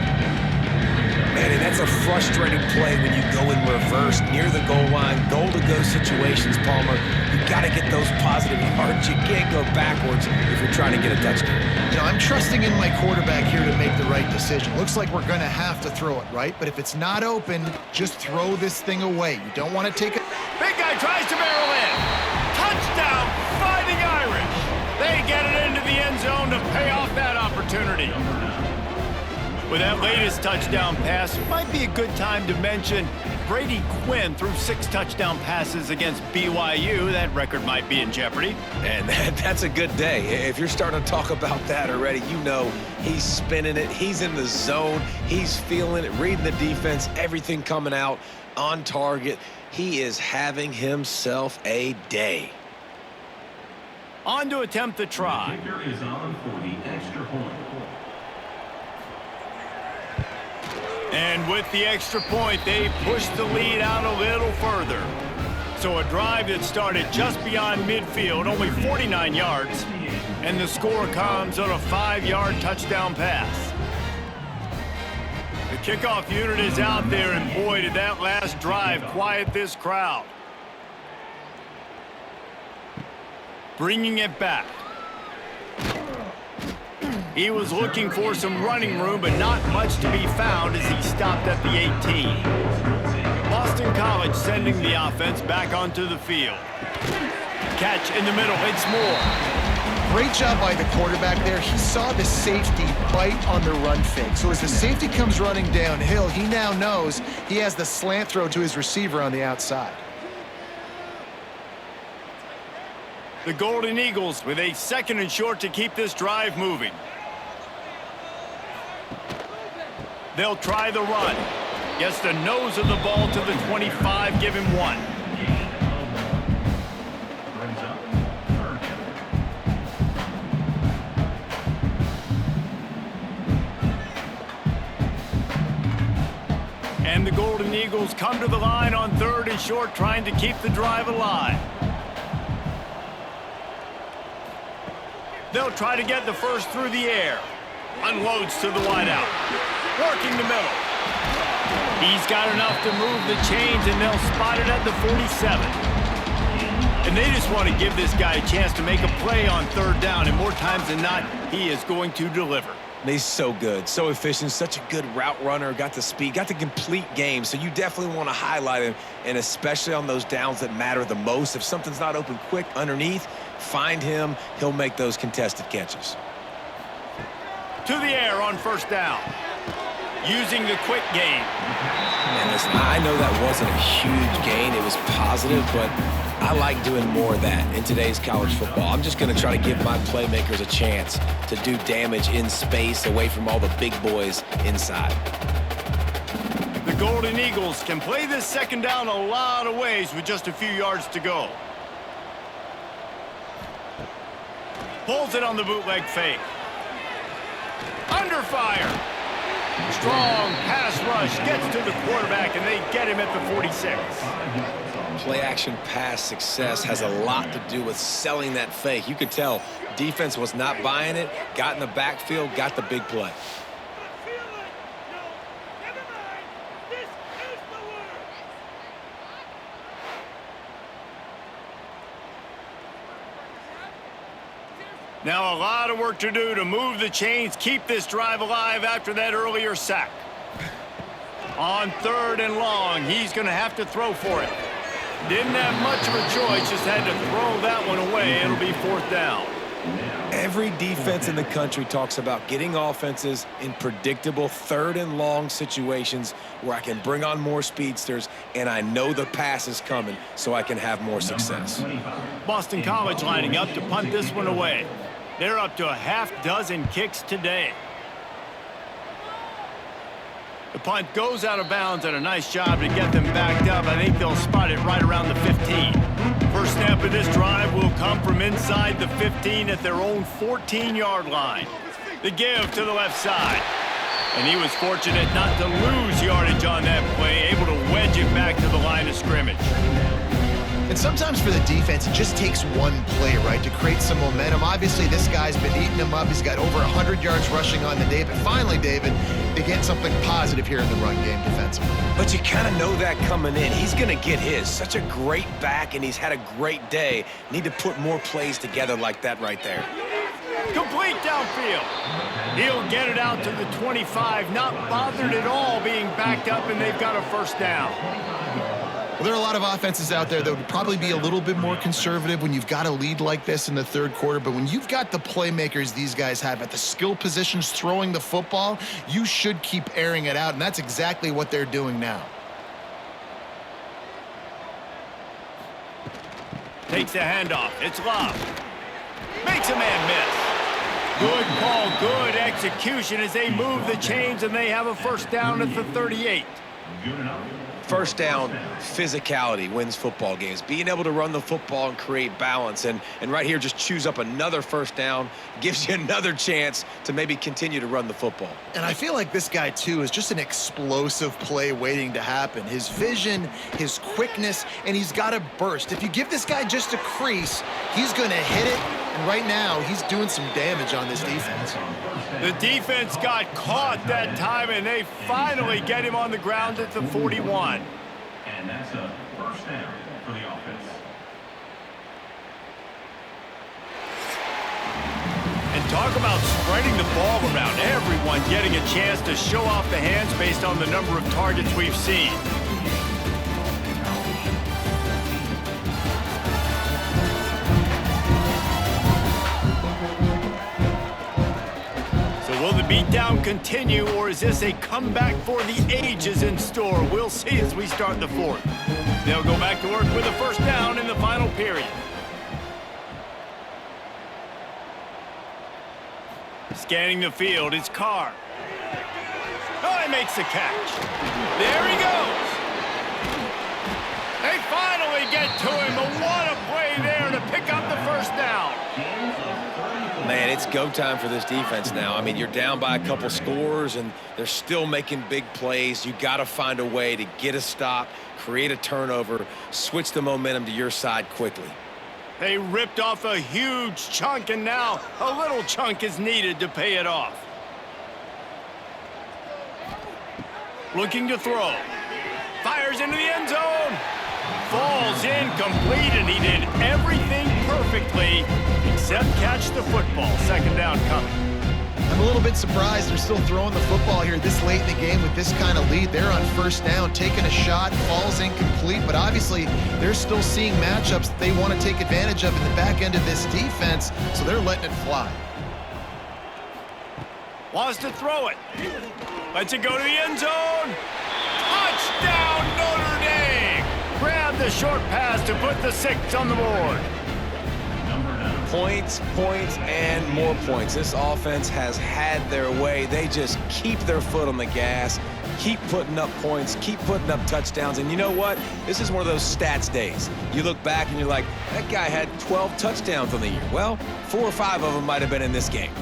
Man, and that's a frustrating play when you go in reverse near the goal line, goal-to-go situations, Palmer. You got to get those positive yards. You can't go backwards if you're trying to get a touchdown. You know, I'm trusting in my quarterback here to make the right decision. Looks like we're going to have to throw it, right? But if it's not open, just throw this thing away. You don't want to take it. Big guy tries to barrel in. Touchdown, Fighting Irish. They get it into the end zone to pay off that opportunity. With that latest touchdown pass, might be a good time to mention Brady Quinn threw 6 touchdown passes against BYU. That record might be in jeopardy. And that's a good day. If you're starting to talk about that already, you know he's spinning it. He's in the zone. He's feeling it, reading the defense, everything coming out on target. He is having himself a day. On to attempt the try. The kicker is on for the extra point. And with the extra point, they push the lead out a little further. So a drive that started just beyond midfield, only 49 yards, and the score comes on a 5-yard touchdown pass. The kickoff unit is out there, and boy, did that last drive quiet this crowd. Bringing it back. He was looking for some running room, but not much to be found as he stopped at the 18. Boston College sending the offense back onto the field. Catch in the middle, it's Moore. Great job by the quarterback there. He saw the safety bite on the run fake. So as the safety comes running downhill, he now knows he has the slant throw to his receiver on the outside. The Golden Eagles with a 2nd and short to keep this drive moving. They'll try the run. Gets the nose of the ball to the 25, give him 1. And the Golden Eagles come to the line on 3rd and short, trying to keep the drive alive. They'll try to get the first through the air. Unloads to the wideout. Working the middle. He's got enough to move the chains, and they'll spot it at the 47. And they just want to give this guy a chance to make a play on 3rd down, and more times than not, he is going to deliver. He's so good, so efficient, such a good route runner, got the speed, got the complete game, so you definitely want to highlight him, and especially on those downs that matter the most. If something's not open quick underneath, find him, he'll make those contested catches. To the air on 1st down. Using the quick game. And listen, I know that wasn't a huge gain, it was positive, but I like doing more of that in today's college football. I'm just going to try to give my playmakers a chance to do damage in space away from all the big boys inside. The Golden Eagles can play this 2nd down a lot of ways with just a few yards to go. Pulls it on the bootleg fake. Under fire. Strong pass rush gets to the quarterback, and they get him at the 46. Play-action pass success has a lot to do with selling that fake. You could tell defense was not buying it, got in the backfield, got the big play. Now a lot of work to do to move the chains, keep this drive alive after that earlier sack. On 3rd and long, he's going to have to throw for it. Didn't have much of a choice, just had to throw that one away. It'll be 4th down. Every defense in the country talks about getting offenses in predictable 3rd and long situations where I can bring on more speedsters and I know the pass is coming so I can have more success. Boston College lining up to punt this one away. They're up to a half dozen kicks today. The punt goes out of bounds, and a nice job to get them backed up. I think they'll spot it right around the 15. First snap of this drive will come from inside the 15 at their own 14-yard line. The give to the left side. And he was fortunate not to lose yardage on that play, able to wedge it back to the line of scrimmage. And sometimes for the defense, it just takes one play, right, to create some momentum. Obviously, this guy's been eating them up. He's got over 100 yards rushing on the day. But finally, David, they get something positive here in the run game defensively. But you kind of know that coming in. He's going to get his. Such a great back, and he's had a great day. Need to put more plays together like that right there. Complete downfield. He'll get it out to the 25, not bothered at all being backed up, and they've got a 1st down. Well, there are a lot of offenses out there that would probably be a little bit more conservative when you've got a lead like this in the third quarter, but when you've got the playmakers these guys have at the skill positions throwing the football, you should keep airing it out, and that's exactly what they're doing now. Takes the handoff. It's Love. Makes a man miss. Good call, good execution as they move the chains, and they have a first down at the 38. First down, physicality wins football games. Being able to run the football and create balance. And right here, just choose up another first down, gives you another chance to maybe continue to run the football. And I feel like this guy, too, is just an explosive play waiting to happen. His vision, his quickness, and he's got a burst. If you give this guy just a crease, he's going to hit it. And right now, he's doing some damage on this defense. The defense got caught that time, and they finally get him on the ground at the 41. And that's a first down for the offense. And talk about spreading the ball around. Everyone getting a chance to show off the hands based on the number of targets we've seen. Will the beatdown continue, or is this a comeback for the ages in store? We'll see as we start the fourth. They'll go back to work with a first down in the final period. Scanning the field, it's Carr. Oh, he makes the catch. There he goes. They finally get to him, but what a play there to pick up the first down. Man, it's go time for this defense now. I mean, you're down by a couple scores, and they're still making big plays. You got to find a way to get a stop, create a turnover, switch the momentum to your side quickly. They ripped off a huge chunk, and now a little chunk is needed to pay it off. Looking to throw. Fires into the end zone. Falls incomplete, and he did everything perfectly except catch the football. Second down coming. I'm a little bit surprised they're still throwing the football here this late in the game with this kind of lead. They're on first down, taking a shot, falls incomplete, but obviously they're still seeing matchups that they want to take advantage of in the back end of this defense, so they're letting it fly. Wants to throw it. Lets it go to the end zone. Touchdown, Notre Dame! Grab the short pass to put the 6 on the board. Points, and more points. This offense has had their way. They just keep their foot on the gas, keep putting up points, keep putting up touchdowns. And you know what? This is one of those stats days. You look back and you're like, that guy had 12 touchdowns on the year. Well, 4 or 5 of them might have been in this game.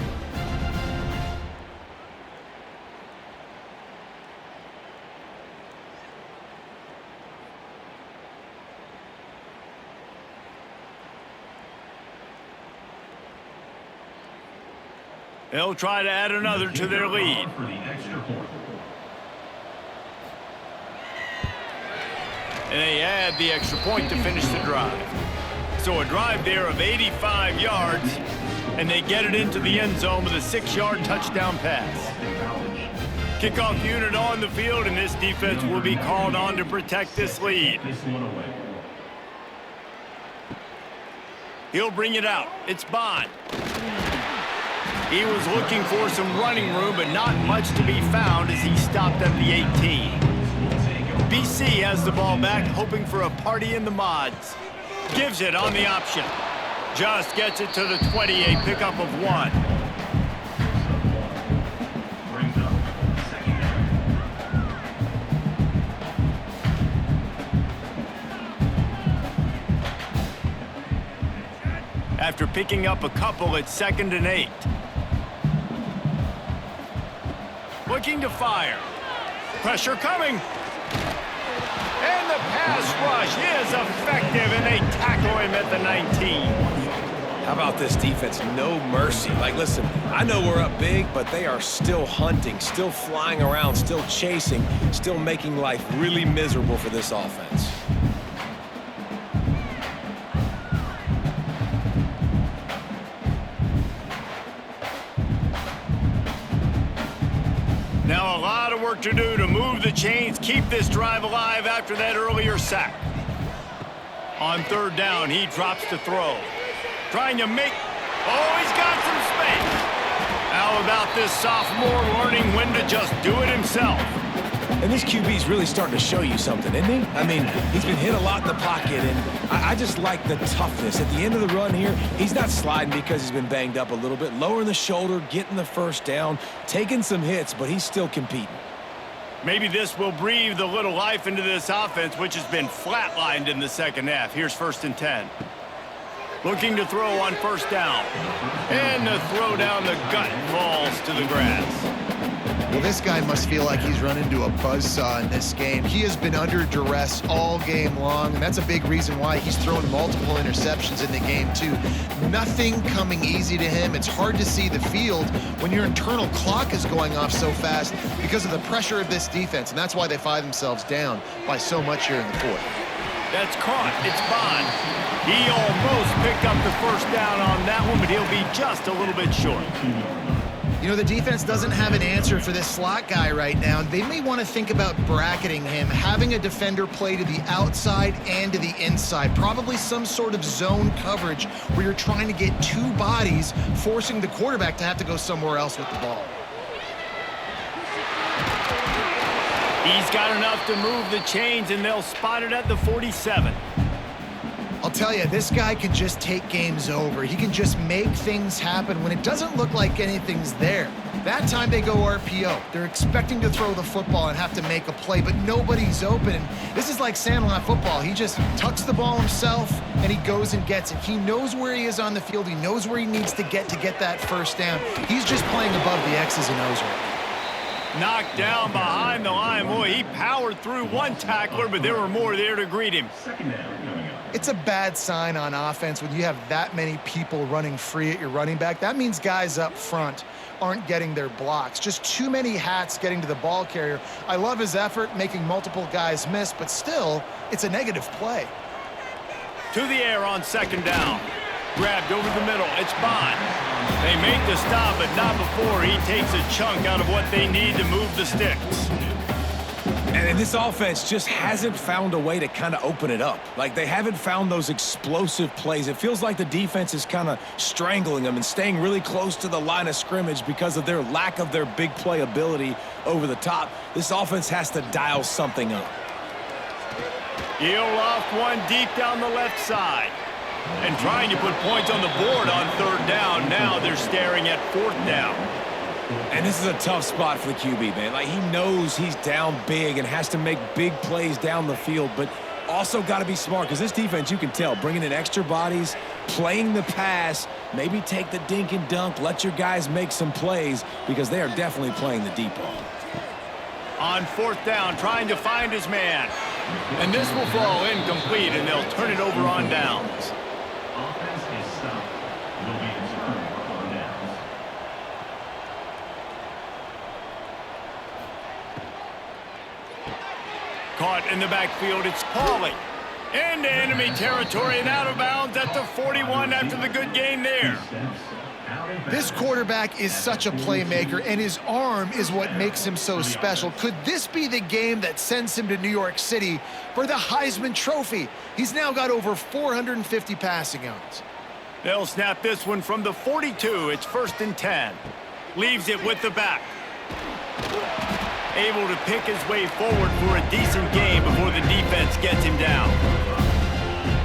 They'll try to add another to their lead. And they add the extra point to finish the drive. So a drive there of 85 yards, and they get it into the end zone with a 6-yard touchdown pass. Kickoff unit on the field, and this defense will be called on to protect this lead. He'll bring it out. It's Bond. He was looking for some running room, but not much to be found as he stopped at the 18. BC has the ball back, hoping for a party in the mods. Gives it on the option. Just gets it to the 20, a pickup of 1. After picking up a couple, it's 2nd and 8. Looking to fire. Pressure coming. And the pass rush is effective, and they tackle him at the 19. How about this defense? No mercy. Like, listen, I know we're up big, but they are still hunting, still flying around, still chasing, still making life really miserable for this offense. Now a lot of work to do to move the chains keep this drive alive after that earlier sack. On third down, he drops to throw. Trying to make... Oh, he's got some space. How about this sophomore learning when to just do it himself? And this QB's really starting to show you something, isn't he? I mean, he's been hit a lot in the pocket, and I just like the toughness. At the end of the run here, he's not sliding because he's been banged up a little bit. Lowering the shoulder, getting the first down, taking some hits, but he's still competing. Maybe this will breathe a little life into this offense, which has been flatlined in the second half. Here's 1st and 10. Looking to throw on first down. And the throw down the gut falls to the grass. Well, this guy must feel like he's run into a buzzsaw in this game. He has been under duress all game long, and that's a big reason why he's thrown multiple interceptions in the game, too. Nothing coming easy to him. It's hard to see the field when your internal clock is going off so fast because of the pressure of this defense, and that's why they find themselves down by so much here in the fourth. That's caught. It's Bond. He almost picked up the first down on that one, but he'll be just a little bit short. You know, the defense doesn't have an answer for this slot guy right now. They may want to think about bracketing him, having a defender play to the outside and to the inside. Probably some sort of zone coverage where you're trying to get two bodies, forcing the quarterback to have to go somewhere else with the ball. He's got enough to move the chains, and they'll spot it at the 47. I'll tell you, this guy can just take games over. He can just make things happen when it doesn't look like anything's there. That time they go RPO. They're expecting to throw the football and have to make a play, but nobody's open. This is like Sandlot football. He just tucks the ball himself, and he goes and gets it. He knows where he is on the field. He knows where he needs to get that first down. He's just playing above the X's and O's right now. Knocked down behind the line. Boy, he powered through one tackler, but there were more there to greet him. It's a bad sign on offense when you have that many people running free at your running back. That means guys up front aren't getting their blocks. Just too many hats getting to the ball carrier. I love his effort, making multiple guys miss, but still, it's a negative play. To the air on second down. Grabbed over the middle. It's Bond. They make the stop, but not before he takes a chunk out of what they need to move the sticks. And this offense just hasn't found a way to kind of open it up. Like, they haven't found those explosive plays. It feels like the defense is kind of strangling them and staying really close to the line of scrimmage because of their lack of their big play ability over the top. This offense has to dial something up. He'll loft one deep down the left side. And trying to put points on the board on third down. Now they're staring at fourth down. And this is a tough spot for the QB, man. Like, he knows he's down big and has to make big plays down the field, but also got to be smart because this defense, you can tell, bringing in extra bodies, playing the pass, maybe take the dink and dunk, let your guys make some plays because they are definitely playing the deep ball. On fourth down, trying to find his man. And this will fall incomplete, and they'll turn it over on downs. Offense is stopped. Will be returned on downs. Caught in the backfield, it's Pauly. Into enemy territory and out of bounds at the 41 after the good gain there. This quarterback is such a playmaker, and his arm is what makes him so special. Could this be the game that sends him to New York City for the Heisman Trophy? He's now got over 450 passing yards. They'll snap this one from the 42. It's 1st and 10. Leaves it with the back. Able to pick his way forward for a decent game before the defense gets him down.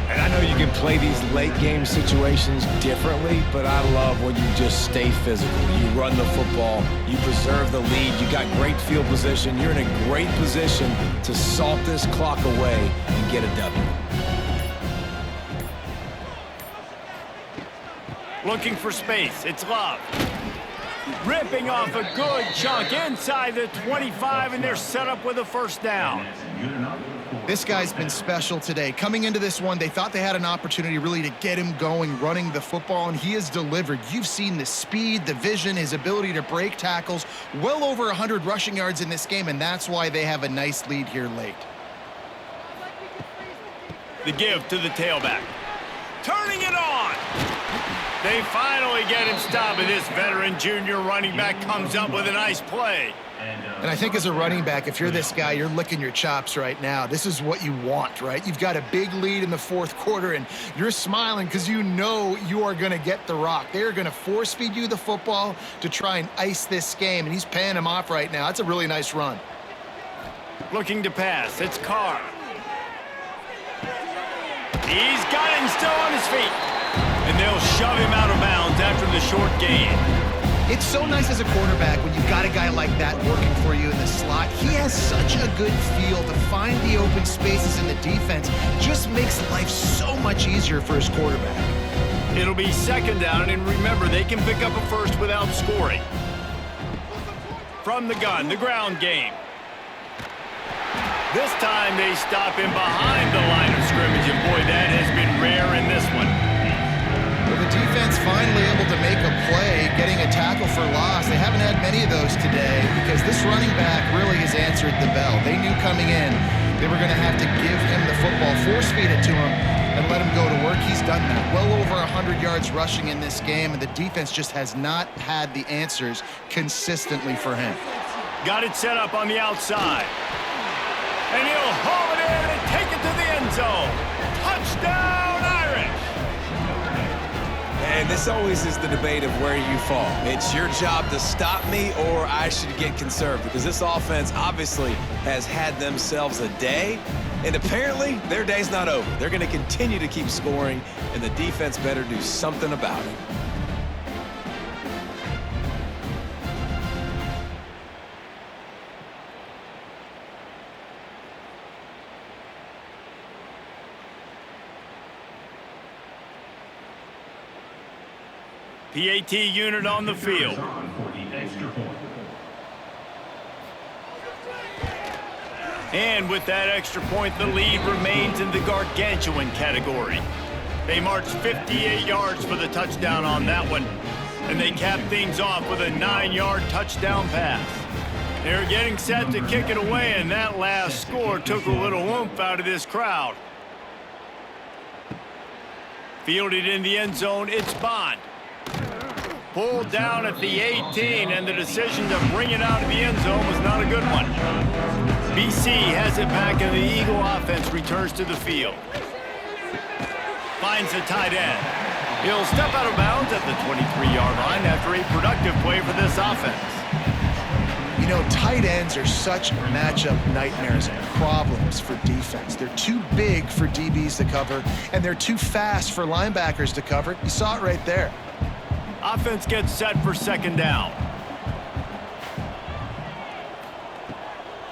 And I know you can play these late game situations differently, but I love when you just stay physical. You run the football, you preserve the lead, you got great field position, you're in a great position to salt this clock away and get a W. Looking for space, it's Love. Ripping off a good chunk inside the 25, and they're set up with a first down. This guy's been special today. Coming into this one, they thought they had an opportunity really to get him going, running the football, and he has delivered. You've seen the speed, the vision, his ability to break tackles, well over 100 rushing yards in this game, and that's why they have a nice lead here late. The give to the tailback. Turning it on. They finally get him stopped, and this veteran junior running back comes up with a nice play. And I think as a running back, if you're this guy, you're licking your chops right now. This is what you want, right? You've got a big lead in the fourth quarter, and you're smiling because you know you are going to get the rock. They're going to force feed you the football to try and ice this game, and he's paying him off right now. That's a really nice run. Looking to pass. It's Carr. He's got him still on his feet. And they'll shove him out of bounds after the short gain. It's so nice as a quarterback when you've got a guy like that working for you in the slot. He has such a good feel to find the open spaces in the defense. Just makes life so much easier for his quarterback. It'll be second down, and remember, they can pick up a first without scoring. From the gun, the ground game. This time they stop him behind the line of scrimmage, and boy, that has been rare in this one. Well, the defense finally able to make a play, getting a tackle for loss. They haven't had many of those today because this running back really has answered the bell. They knew coming in they were going to have to give him the football, force feed it to him, and let him go to work. He's done that. Well over 100 yards rushing in this game, and the defense just has not had the answers consistently for him. Got it set up on the outside. And he'll haul it in and take it to the end zone. Touchdown, Irish! And this always is the debate of where you fall. It's your job to stop me or I should get conserved, because this offense obviously has had themselves a day, and apparently their day's not over. They're going to continue to keep scoring, and the defense better do something about it. PAT unit on the field. And with that extra point, the lead remains in the gargantuan category. They marched 58 yards for the touchdown on that one, and they capped things off with a 9-yard touchdown pass. They're getting set to kick it away, and that last score took a little oomph out of this crowd. Fielded in the end zone, it's Bond. Pulled down at the 18, and the decision to bring it out of the end zone was not a good one. BC has it back, and the Eagle offense returns to the field. Finds the tight end. He'll step out of bounds at the 23-yard line after a productive play for this offense. You know, tight ends are such matchup nightmares and problems for defense. They're too big for DBs to cover, and they're too fast for linebackers to cover. You saw it right there. Offense gets set for second down.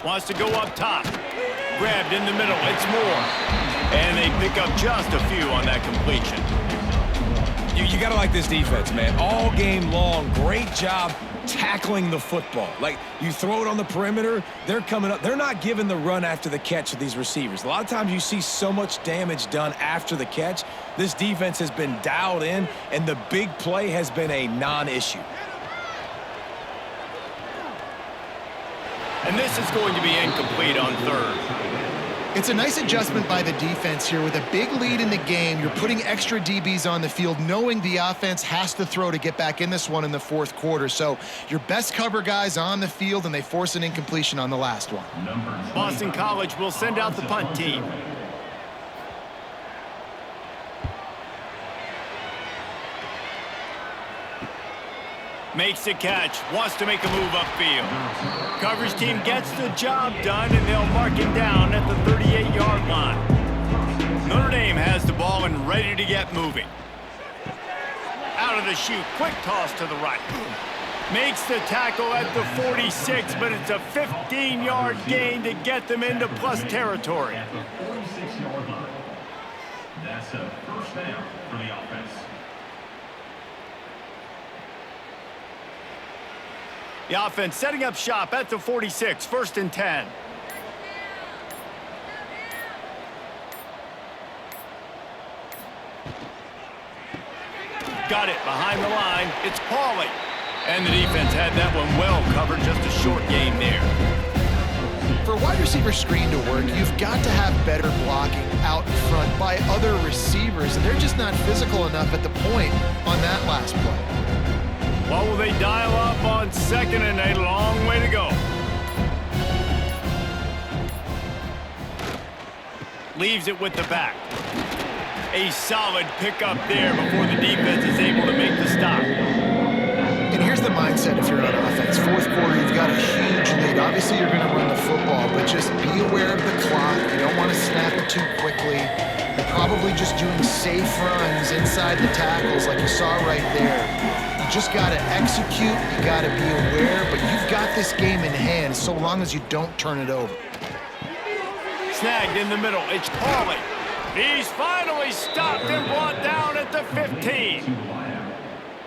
Wants to go up top. Grabbed in the middle. It's Moore. And they pick up just a few on that completion. You got to like this defense, man. All game long, great job tackling the football. Like, you throw it on the perimeter, they're coming up. They're not giving the run after the catch to these receivers. A lot of times you see so much damage done after the catch. This defense has been dialed in, and the big play has been a non-issue. And this is going to be incomplete on third. It's a nice adjustment by the defense here. With a big lead in the game, you're putting extra DBs on the field, knowing the offense has to throw to get back in this one in the fourth quarter. So your best cover guys on the field, and they force an incompletion on the last one. Boston College will send out the punt team. Makes the catch, wants to make a move upfield. Coverage team gets the job done, and they'll mark it down at the 38-yard line. Notre Dame has the ball and ready to get moving. Out of the chute, quick toss to the right. Makes the tackle at the 46, but it's a 15-yard gain to get them into plus territory. At the 46-yard line. That's a first down for the offense. The offense setting up shop at the 46, 1st and 10. Got it behind the line. It's Pauly. And the defense had that one well covered. Just a short game there. For a wide receiver screen to work, you've got to have better blocking out in front by other receivers, and they're just not physical enough at the point on that last play. What will they dial up on 2nd and a long way to go? Leaves it with the back. A solid pickup there before the defense is able to make the stop. And here's the mindset if you're on offense. Fourth quarter, you've got a huge lead. Obviously, you're going to run the football, but just be aware of the clock. You don't want to snap it too quickly. You're probably just doing safe runs inside the tackles like you saw right there. You just got to execute. You got to be aware, but you've got this game in hand so long as you don't turn it over. Snagged in the middle. It's Carly. He's finally stopped and brought down at the 15.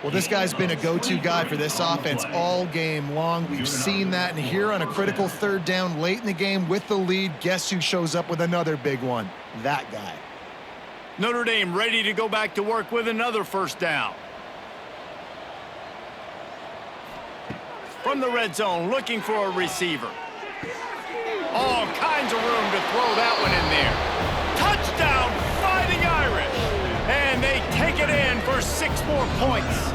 Well, this guy's been a go-to guy for this offense all game long. We've seen that, and here on a critical 3rd down late in the game with the lead, guess who shows up with another big one? That guy. Notre Dame ready to go back to work with another 1st down. From the red zone, looking for a receiver. All kinds of room to throw that one in there. Touchdown, Fighting Irish. And they take it in for 6 more points.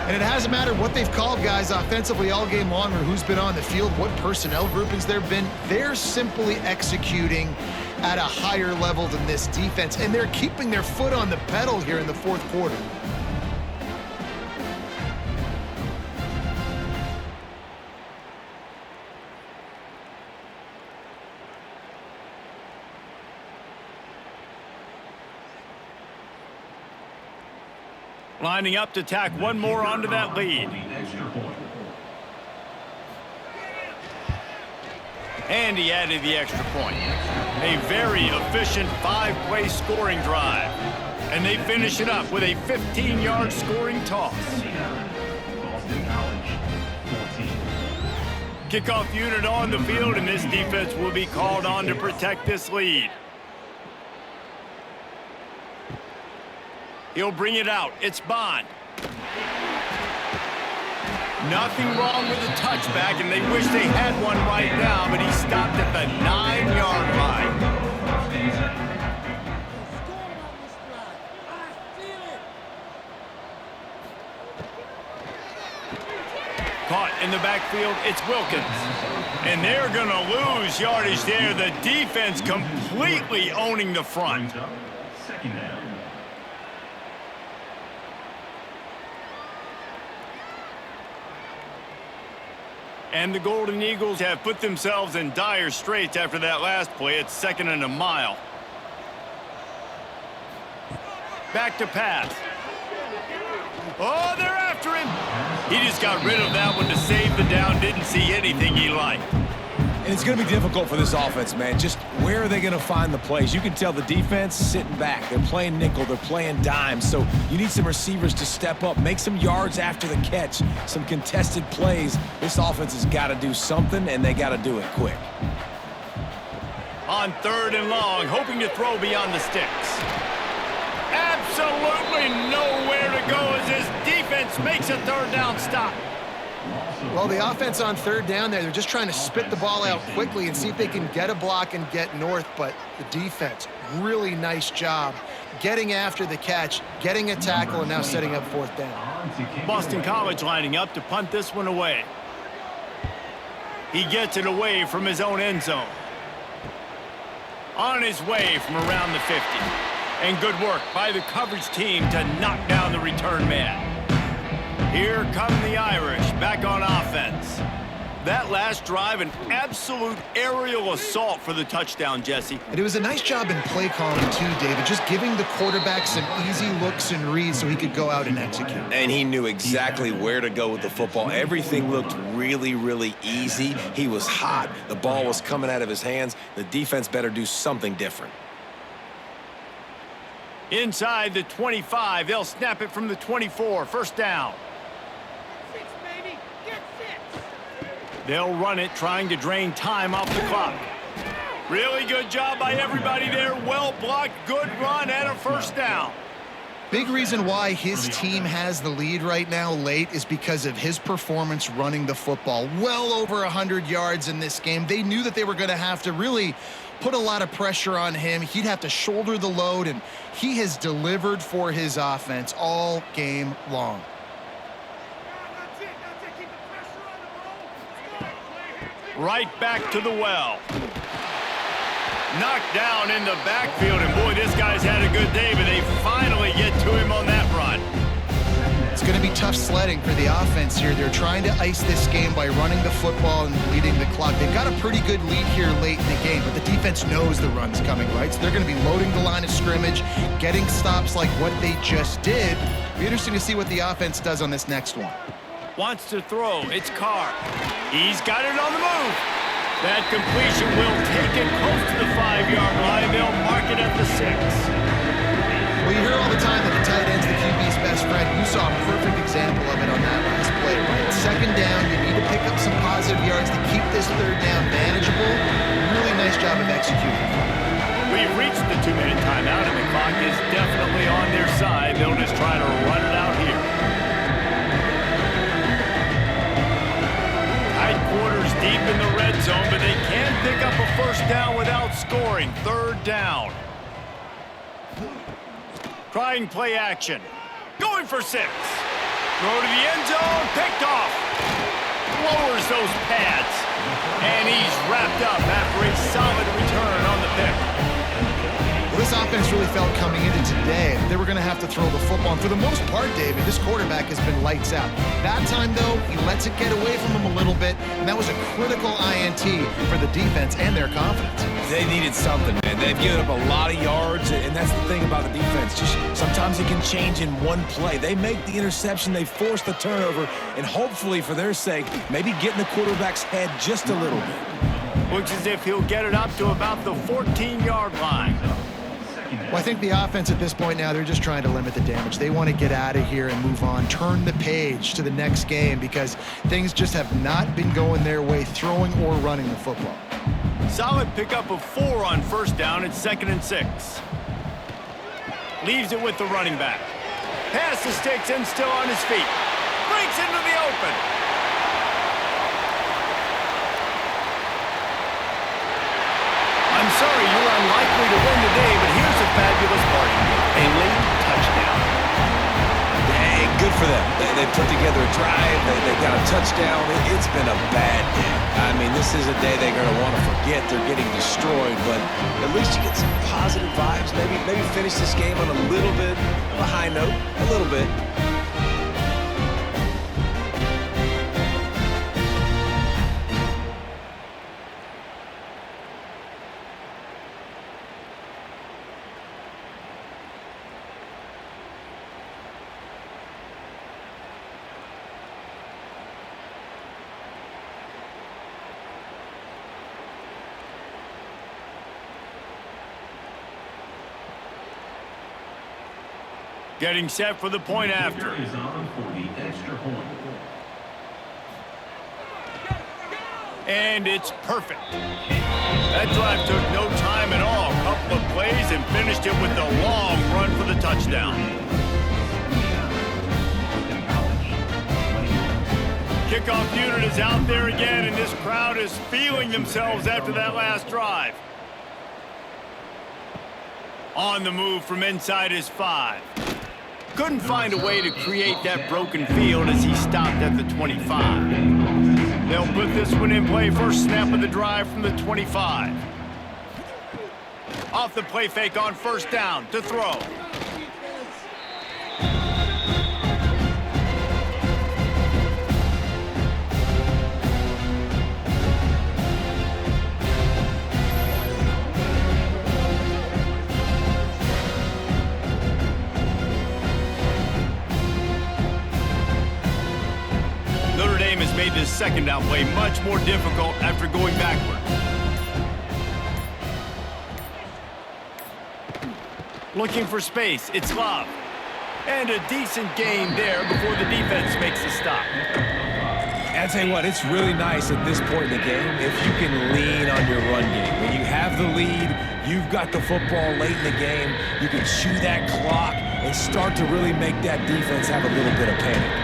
And it hasn't mattered what they've called guys offensively all game long or who's been on the field, what personnel groupings there have been. They're simply executing at a higher level than this defense, and they're keeping their foot on the pedal here in the 4th quarter. Lining up to tack one more onto that lead. And he added the extra point. A very efficient 5-play scoring drive. And they finish it up with a 15-yard scoring toss. Kickoff unit on the field, and this defense will be called on to protect this lead. He'll bring it out. It's Bond. Nothing wrong with the touchback, and they wish they had one right now, but he stopped at the 9-yard line. Caught in the backfield, it's Wilkins. And they're going to lose yardage there. The defense completely owning the front. 2nd down. And the Golden Eagles have put themselves in dire straits after that last play. It's 2nd and a mile. Back to pass. Oh, they're after him. He just got rid of that one to save the down. Didn't see anything he liked. And it's going to be difficult for this offense, man. Just where are they going to find the plays? You can tell the defense sitting back. They're playing nickel. They're playing dime. So you need some receivers to step up, make some yards after the catch, some contested plays. This offense has got to do something, and they got to do it quick. On 3rd and long, hoping to throw beyond the sticks. Absolutely nowhere to go as this defense makes a 3rd down stop. Well, the offense on 3rd down there, they're just trying to spit the ball out quickly and see if they can get a block and get north, but the defense, really nice job getting after the catch, getting a tackle, and now setting up 4th down. Boston College lining up to punt this one away. He gets it away from his own end zone. On his way from around the 50. And good work by the coverage team to knock down the return man. Here come the Irish back on offense. That last drive, an absolute aerial assault for the touchdown, Jesse. And it was a nice job in play calling too, David, just giving the quarterback some easy looks and reads so he could go out and execute. And he knew exactly where to go with the football. Everything looked really, really easy. He was hot. The ball was coming out of his hands. The defense better do something different. Inside the 25, they'll snap it from the 24, 1st down. They'll run it, trying to drain time off the clock. Really good job by everybody there. Well blocked, good run, and a 1st down. Big reason why his team has the lead right now late is because of his performance running the football. Well over 100 yards in this game. They knew that they were going to have to really put a lot of pressure on him. He'd have to shoulder the load, and he has delivered for his offense all game long. Right back to the well. Knocked down in the backfield, and boy, this guy's had a good day, but they finally get to him on that run. It's going to be tough sledding for the offense here. They're trying to ice this game by running the football and bleeding the clock. They've got a pretty good lead here late in the game, but the defense knows the run's coming, right? So they're going to be loading the line of scrimmage, getting stops like what they just did. It'll be interesting to see what the offense does on this next one. Wants to throw. It's Carr. He's got it on the move. That completion will take it close to the 5-yard line. They'll mark it at the 6. Well, you hear all the time that the tight end's the QB's best friend. You saw a perfect example of it on that last play, right? Second down, you need to pick up some positive yards to keep this third down manageable. Really nice job of executing. We've reached the 2-minute timeout, and the clock is definitely on their side. They'll just try to run it out here. Tight quarters deep in the red zone, but they can pick up a first down without scoring. Third down. Trying play action. Going for 6. Throw to the end zone. Picked off. Lowers those pads. And he's wrapped up after a solid return on the pick. Well, this offense really felt coming into today they were going to have to throw the football. And for the most part, David, this quarterback has been lights out. That time, though, he lets it get away from him a little bit, and that was a critical INT for the defense and their confidence. They needed something, man. They've given up a lot of yards, and that's the thing about the defense. Just sometimes it can change in one play. They make the interception, they force the turnover, and hopefully, for their sake, maybe get in the quarterback's head just a little bit. Looks as if he'll get it up to about the 14-yard line. Well, I think the offense at this point now, they're just trying to limit the damage. They want to get out of here and move on, turn the page to the next game because things just have not been going their way, throwing or running the football. Solid pickup of 4 on first down. It's 2nd and 6. Leaves it with the running back. Pass the sticks and still on his feet. Breaks into the open. I'm sorry, you're unlikely to win today, but here's a fabulous party. A late touchdown. Hey, good for them. They put together a drive. They got a touchdown. It's been a bad day. I mean, this is a day they're going to want to forget. They're getting destroyed, but at least you get some positive vibes. Maybe finish this game on a little bit of a high note. A little bit. Getting set for the point after. Is on for the extra point. And it's perfect. That drive took no time at all. A couple of plays and finished it with a long run for the touchdown. Kickoff unit is out there again, and this crowd is feeling themselves after that last drive. On the move from inside his 5. Couldn't find a way to create that broken field as he stopped at the 25. They'll put this one in play. First snap of the drive from the 25. Off the play fake on first down to throw. Notre Dame has made this second down play much more difficult after going backward. Looking for space, it's Love. And a decent gain there before the defense makes the stop. I tell you what, it's really nice at this point in the game if you can lean on your run game. When you have the lead, you've got the football late in the game, you can chew that clock, and start to really make that defense have a little bit of panic.